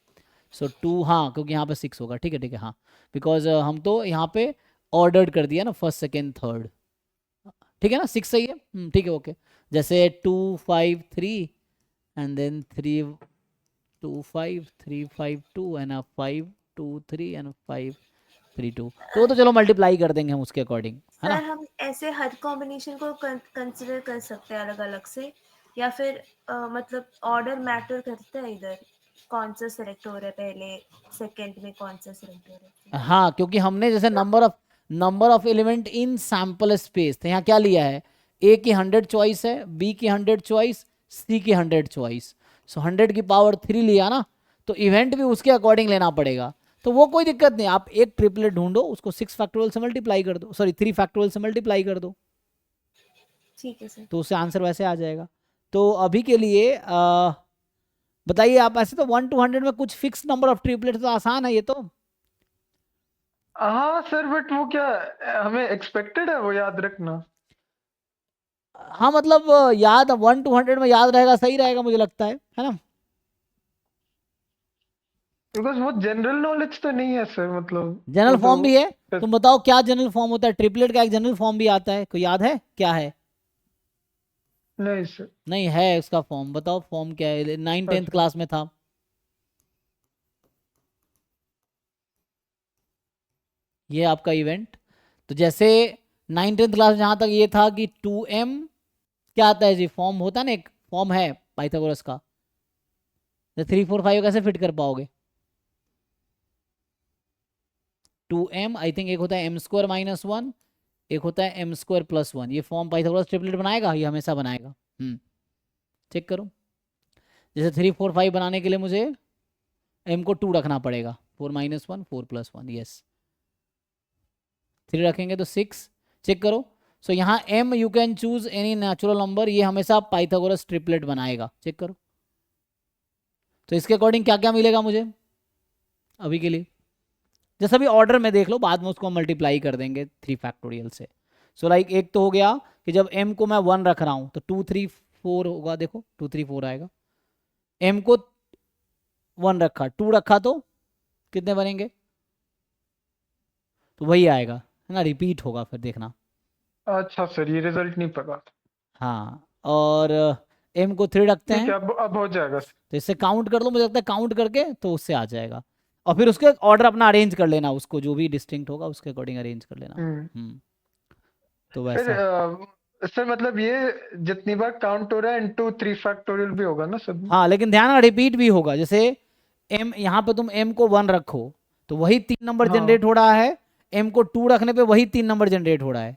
सो 2, हाँ क्योंकि यहाँ पे 6 होगा, ठीक है ठीक है, हाँ बिकॉज हम तो यहाँ पे ऑर्डर्ड कर दिया ना, फर्स्ट सेकेंड थर्ड, ठीक है ना, 6 सही है, ठीक है ओके। जैसे 2 5 3 एंड देन 3 2 5 3 5 2 एंड 5 2 3 एंड 5 3 2, तो वो तो चलो मल्टीप्लाई कर देंगे हम उसके अकॉर्डिंग, है सर ना। हम ऐसे हर कॉम्बिनेशन को कंसिडर कर सकते हैं अलग अलग से, या फिर मतलब ऑर्डर मैटर करता है इधर, कौन सा सेलेक्ट हो रहा है पहले, सेकंड में कौन सा सेलेक्ट हो रहा है। हाँ क्योंकि हमने जैसे number of element in sample space, तो यहाँ क्या लिया है, ए की 100 चॉइस है, बी की 100 चॉइस, सी की 100 चॉइस, सो 100 की पावर 3 लिया ना, तो इवेंट भी उसके अकॉर्डिंग लेना पड़ेगा, तो वो कोई दिक्कत नहीं, आप एक ट्रिपलेट ढूंढो, उसको 6 फैक्टोरियल से मल्टीप्लाई कर दो, सॉरी 3 फैक्टोरियल से मल्टीप्लाई कर दो, ठीक है सर। तो उससे आंसर वैसे आ जाएगा। तो अभी के लिए बताइए आप, ऐसे तो 1 to 100 में कुछ फिक्स नंबर ऑफ ट्रिपलेट तो आसान है ये तो, हाँ सर, बट वो क्या हमें एक्सपेक्टेड है वो याद रखना। हाँ मतलब याद 1 to 100 में याद रहेगा, सही रहेगा मुझे लगता है ना। बिकॉज वो जनरल नॉलेज तो नहीं है सर, मतलब जनरल वो फॉर्म भी है, तो तुम बताओ क्या जनरल फॉर्म होता है, ट्रिपलेट का एक जनरल फॉर्म भी आता है, कोई याद है क्या है, नहीं सर। नहीं है उसका फॉर्म, बताओ फॉर्म क्या है, 9th 10th अच्छा क्लास में था, ये आपका इवेंट। तो जैसे 9th 10th क्लास में जहाँ तक ये था कि 2m क्या आता है जी, फॉर्म होता है ना, एक फॉर्म है पाइथागोरस का, 3 4 5 कैसे फिट कर पाओगे? 2m, आई थिंक एक होता है m² - 1, एक होता है m² + 1, ये फॉर्म पाइथागोरस ट्रिपलेट बनाएगा, ये हमेशा बनाएगा। चेक करो, जैसे 3 4 5 बनाने के लिए मुझे m को 2 रखना पड़ेगा, 4 - 1 4 + 1, यस 3 रखेंगे तो 6। चेक करो, सो यहाँ m you can choose any natural number, ये हमेशा पाइथागोरस ट्रिपलेट बनाएगा। चेक करो, तो इसके अकॉर्डिंग क्या क्या मिलेगा मुझे अभी के लिए, जैसा भी ऑर्डर में देख लो, बाद में उसको मल्टीप्लाई कर देंगे 3 फैक्टोरियल से। सो लाइक एक तो हो गया कि जब m को मैं 1 रख रहा हूँ तो 2 3 4 होगा, देखो 2 3 4 आएगा। m को 1 रखा, 2 रखा तो कितने बनेंगे, तो वही आएगा, है ना, रिपीट होगा फिर देखना। अच्छा सर, ये रिजल्ट नहीं पता। हाँ, और m को 3 रखते ठीक हैं, है, अब हो जाएगा सर। तो इससे काउंट कर लो, मुझे लगता है काउंट करके तो उससे आ जाएगा, और फिर उसके ऑर्डर अपना अरेंज कर लेना, उसको जो भी डिस्टिंक्ट होगा उसके अकॉर्डिंग अरेंज कर लेना। हम्म तो फिर वैसा, सर मतलब ये जितनी बार काउंट हो रहा है इनटू 3 फैक्टोरियल भी होगा ना सब में? हाँ लेकिन ध्यान, रिपीट भी होगा, जैसे m यहाँ पे तुम m को 1 रखो तो वही 3 नंबर हाँ जनरेट हो रहा है, m को 2 रखने पे वही 3 नंबर जनरेट हो रहा है।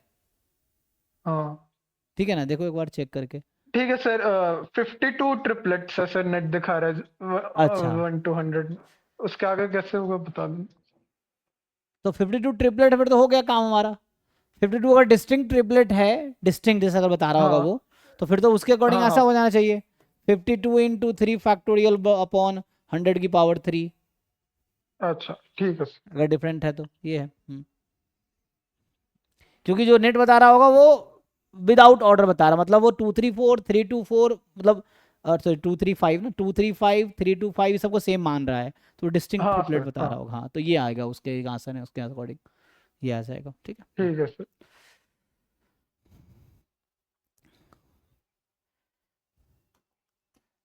हाँ ठीक है ना, देखो एक बार चेक करके। ठीक है सर। 52 ट्रिपलेट्स है सर, नेट दिखा रहा अच्छा, है 1 to 100। उसके आगे कैसे होगा बता दो। तो 52 ट्रिपलेट फिर तो हो गया काम हमारा। 52 अगर डिस्टिंक्ट ट्रिपलेट है, डिस्टिंक्ट जैसा अगर बता रहा होगा हाँ वो, तो फिर तो उसके अकॉर्डिंग हाँ ऐसा हाँ। हो जाना चाहिए, 52 × 3 फैक्टोरियल अपॉन 100⁻³ अच्छा ठीक है सर। अगर डिफरेंट है तो ये है। क्योंकि जो नेट बता रहा होगा वो विदाउट ऑर्डर बता रहा, मतलब वो 2 3 4 3 2 4, मतलब सॉरी 2 3 5 ना, 2 3 5 3 2 5 सबको सेम मान रहा है, तो डिस्टिंक्ट हाँ ट्रिपलेट सर बता हाँ। रहा होगा। हाँ, तो ये आएगा उसके आंसर है, उसके अकॉर्डिंग ये आ जाएगा। ठीक है, ठीक है सर।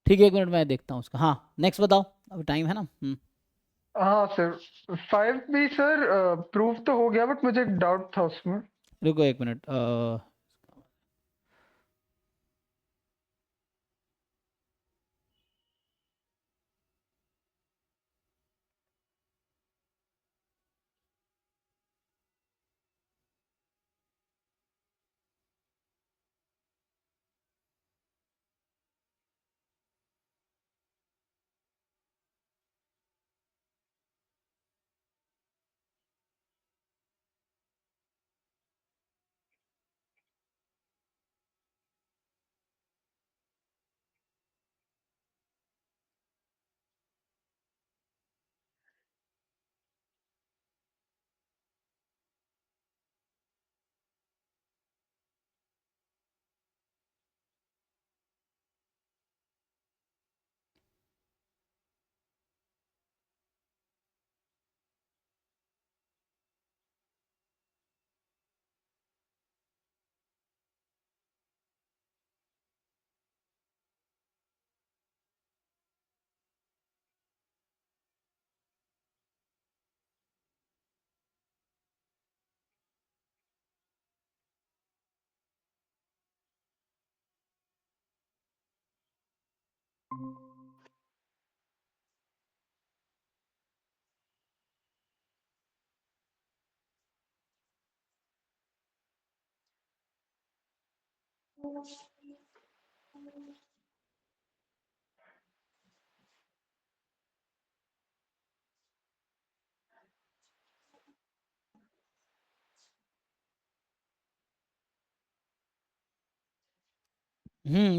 ठीक है, 1 मिनट मैं देखता हूँ उसका। हाँ नेक्स्ट बताओ, अभी टाइम है ना। हाँ सर, 5 भी सर प्रूफ तो हो गया, बट मुझे एक डाउट था उसमें। रुको 1 मिनट,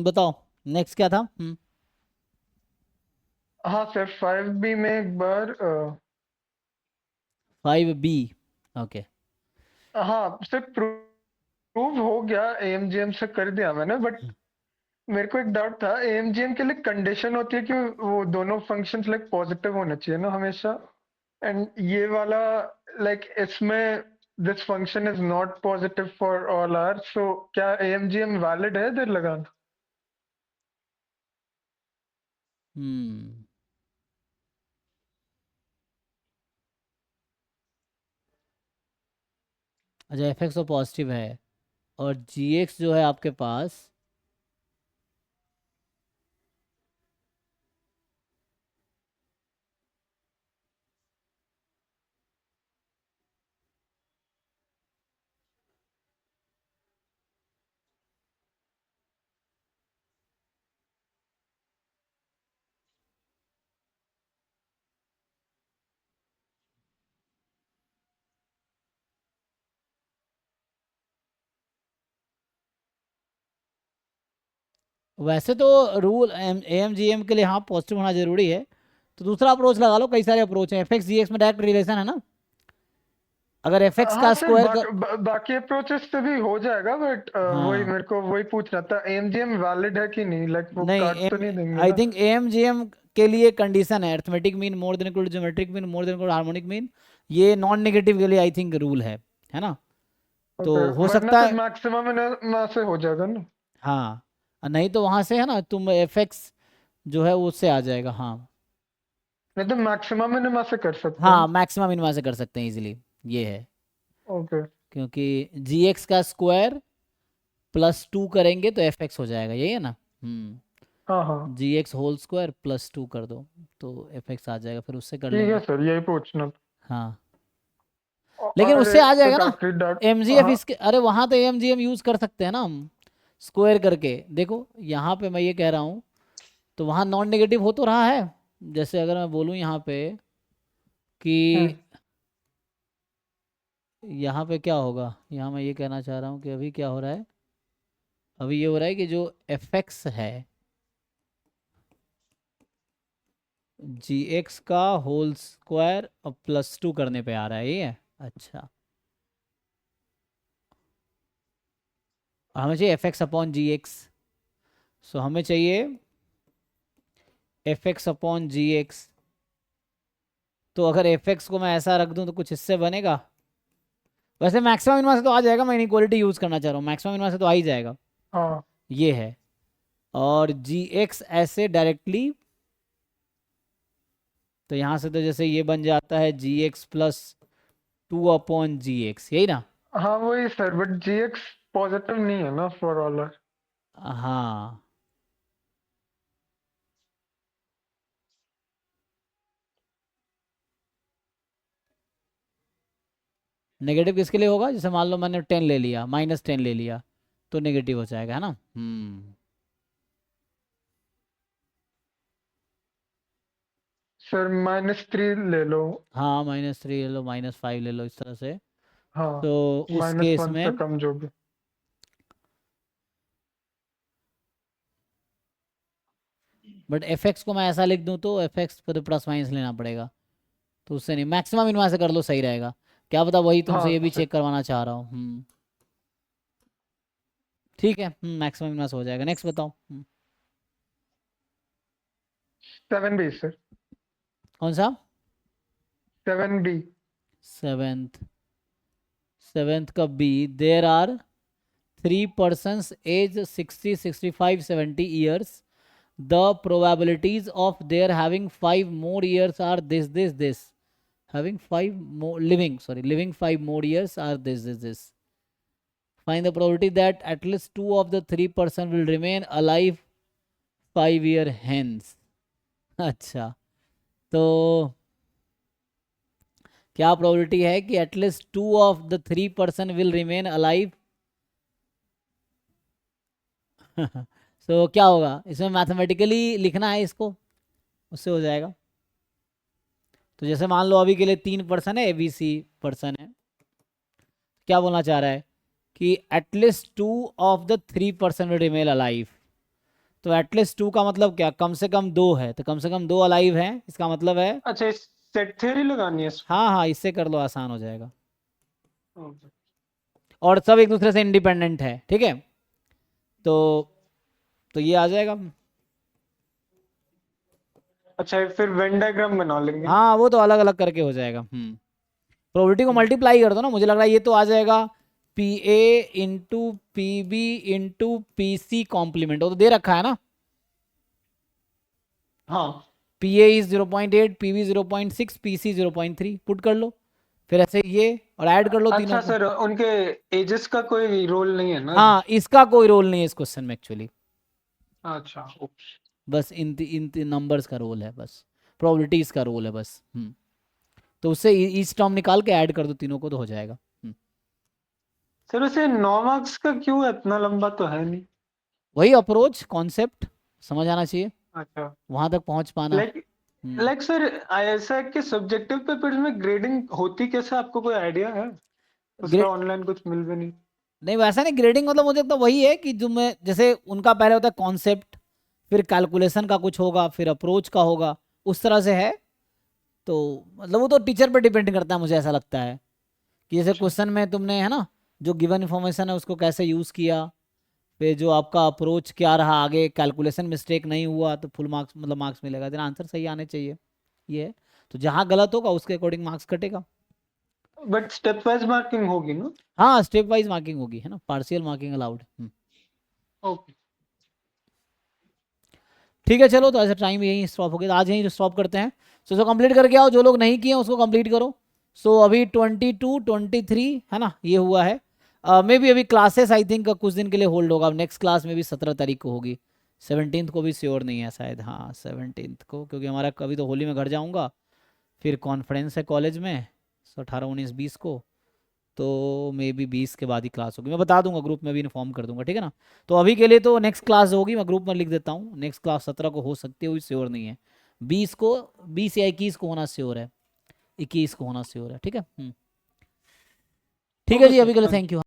बताओ नेक्स्ट क्या था। हाँ सर, 5 भी में एक बार 5B, ओके। हाँ सर, प्रूव हो गया, एएमजीएम से कर दिया मैंने, बट मेरे को एक डाउट था। एएमजीएम के लिए कंडीशन होती है कि वो दोनों फंक्शंस लाइक पॉजिटिव होने चाहिए ना हमेशा, एंड ये वाला लाइक इसमें this function is not positive for all R, so क्या एएमजीएम वैलिड है इधर लगाना? हम्म अच्छा, एफ एक्स तो पॉजिटिव है, और जी एक्स जो है आपके पास वैसे तो रूल AMGM के लिए हाँ पॉजिटिव होना जरूरी है, तो दूसरा अप्रोच लगा लो, कई सारे अप्रोच हैं। FX GX में डायरेक्ट रिलेशन है ना, अगर FX हाँ का सर, स्क्वायर बाकी अप्रोचेस से भी हो जाएगा, बट वही हाँ मेरे को वही पूछना था, एमजीएम वैलिड है कि नहीं, लाइक वो काट तो नहीं नहीं, देंगे आई ना? थिंक AMGM के लिए कंडीशन है arithmetic mean more than equal to geometric mean more than equal to harmonic mean, ये नॉन नेगेटिव के लिए आई थिंक रूल है ना, तो ओके, हो वरना सकता फिर है। मैक्सिमम में से हो जाएगा ना? हाँ, नहीं तो वहां से है ना तुम FX जो है वो उससे आ जाएगा। हाँ नहीं तो मैक्सिमम में से कर सकते हाँ, हैं। मैक्सिमम इनमें से कर सकते हैं इजीली, ये है। ओके। क्योंकि GX का स्क्वायर +2 करेंगे तो FX हो जाएगा, यही है ना। हाँ हाँ, GX होल स्क्वायर +2 कर दो तो FX आ जाएगा, फिर उससे कर ठीक है लेंगे। सर, यही पूछना था। हाँ, लेकिन और उससे आ एक जाएगा ना आखिरी डाउट। MGF हाँ इसके, अरे वहां तो AMGM यूज कर सकते हैं ना हम, स्क्वायर करके देखो। यहाँ पे मैं ये कह रहा हूँ, तो वहां नॉन नेगेटिव हो तो रहा है। जैसे अगर मैं बोलूँ यहाँ पे हम्म, कि यहाँ पे क्या होगा, यहाँ मैं ये कहना चाह रहा हूँ कि अभी क्या हो रहा है, अभी ये हो रहा है कि जो FX है GX का होल स्क्वायर और +2 करने पे आ रहा है, ये है। अच्छा, और हमें चाहिए FX अपॉन GX, सो हमें चाहिए FX अपॉन GX। तो अगर FX को मैं ऐसा रख दूं तो कुछ इससे बनेगा। वैसे मैक्सिमम इनमें से तो आ जाएगा, मैं इनइक्वालिटी यूज करना चाह रहा हूँ, मैक्सिमम इनमें से तो आ ही जाएगा, हाँ ये है। और GX ऐसे डायरेक्टली, तो यहाँ से तो जैसे ये बन जाता है GX +2 अपॉन GX, यही ना। हाँ वही सर, बट जीएक्स पॉजिटिव नहीं है ना फॉर ऑल। हाँ, नेगेटिव किसके लिए होगा, जैसे मान लो मैंने 10 ले लिया, -10 ले लिया, तो नेगेटिव हो जाएगा, है ना। सर -3 ले लो। हाँ, -3 ले लो, -5 ले लो, इस तरह से। हाँ, तो उस केस -1 से में कम जो भी। बट FX को मैं ऐसा लिख दूं तो FX पर तो प्लस माइनस लेना पड़ेगा, तो उससे नहीं, मैक्सिमम इनमें से कर लो, सही रहेगा। क्या पता वही तुमसे ये हाँ भी सर, चेक करवाना चाह रहा हूँ। ठीक है, मैक्सिमम इनमें से हो जाएगा। नेक्स्ट बताओ। 7B सर, कौन सा? 7B। सेवेंथ, सेवेंथ का B, there are 3 persons age 60, 65, 70 years, the probabilities of their having 5 more years are this, having 5 more living 5 more years are this. Find the probability that at least 2 of the 3 person will remain alive 5 year hence. अच्छा, तो क्या प्रोबेबिलिटी है कि at least 2 of the 3 person will remain alive. So क्या होगा, इसमें मैथमेटिकली लिखना है इसको, उससे हो जाएगा। तो जैसे मान लो अभी के लिए 3 पर्सन है, ABC पर्सन है, क्या बोलना चाह रहा है कि at least 2 of the 3 person will remain alive. तो एटलीस्ट 2 का मतलब क्या, कम से कम 2 है, तो कम से कम 2 अलाइव हैं, इसका मतलब है। अच्छा, सेट थ्योरी लगानी है इसमें? हाँ हाँ, इससे कर लो, आसान हो जाएगा। Okay. और सब एक दूसरे से इंडिपेंडेंट है, ठीक है। तो ये आ जाएगा। अच्छा, फिर वेन डायग्राम बना लेंगे। हाँ, वो तो अलग अलग करके हो जाएगा। प्रोबेबिलिटी को मल्टीप्लाई कर दो ना, मुझे लग रहा है ये तो आ जाएगा PA into PB into PC complement, वो तो दे रखा है ना। हाँ, PA is 0.8, PB 0.6, PC 0.3, put कर लो, फिर ऐसे ये और ऐड कर लो तीनों अच्छा को। सर, उनके एजेस का कोई रोल नहीं है ना? हाँ, इसका कोई रोल नहीं है इस क्वेश्चन में एक्चुअली, अच्छा, ओके। बस इन नंबर्स का रोल है, बस प्रोबेबिलिटीज का रोल है बस। तो उससे ईच टर्म निकाल के ऐड कर दो तीनों को, तो हो जाएगा। सर वैसे 9 मार्क्स का क्यों है? इतना लंबा तो है नहीं। वही अप्रोच कॉन्सेप्ट समझ आना चाहिए, अच्छा, वहां तक पहुंच पाना। लाइक सर, ऐसा है कि सब्जेक्टिव पेपर्स में ग्रेडिंग होती कैसे, आपको कोई आइडिया है? उसका ग्रेड ऑनलाइन कुछ मिल भी नहीं। नहीं वैसा नहीं, ग्रेडिंग मतलब मुझे तो वही है कि जो मैं जैसे उनका पहले होता है कॉन्सेप्ट, फिर कैलकुलेशन का कुछ होगा, फिर अप्रोच का होगा, उस तरह से है। तो मतलब वो तो टीचर पे डिपेंड करता है, मुझे ऐसा लगता है कि जैसे क्वेश्चन में तुमने है ना जो गिवन इन्फॉर्मेशन है उसको कैसे यूज़ किया, फिर जो आपका अप्रोच क्या रहा, आगे कैलकुलेशन मिस्टेक नहीं हुआ तो फुल मार्क्स मतलब मार्क्स मिलेगा, देन आंसर सही आने चाहिए ये है। तो जहाँ गलत होगा उसके अकॉर्डिंग मार्क्स कटेगा। बट स्टेप वाइज मार्किंग होगी ना? हाँ स्टेप वाइज मार्किंग होगी है ना, पार्शियल मार्किंग अलाउड। ओके। ठीक है चलो, तो ऐसा टाइम यहीं स्टॉप हो गया, आज यहीं स्टॉप करते हैं। सो कंप्लीट करके आओ, जो लोग नहीं किए उसको कंप्लीट करो। सो अभी 22 23 है ना ये हुआ है। मे बी अभी क्लासेस आई थिंक कुछ दिन के लिए होल्ड होगा, नेक्स्ट क्लास में भी 17 तारीख को होगी, 17th को भी श्योर नहीं है शायद, हाँ 17th को, क्योंकि हमारा कभी तो होली में घर जाऊंगा, फिर कॉन्फ्रेंस है कॉलेज में, 18 19 20 को, तो मे बी 20 के बाद ही क्लास होगी, मैं बता दूंगा ग्रुप में भी इन्फॉर्म कर दूंगा, ठीक है ना। तो अभी के लिए तो नेक्स्ट क्लास होगी, मैं ग्रुप में लिख देता हूँ, नेक्स्ट क्लास 17 को हो सकती है, श्योर नहीं है। 20 को, 20 या 21 को होना श्योर है, 21 को होना श्योर है, ठीक है। ठीक है ओके जी, अभी सर, के लिए थैंक थैंक यू।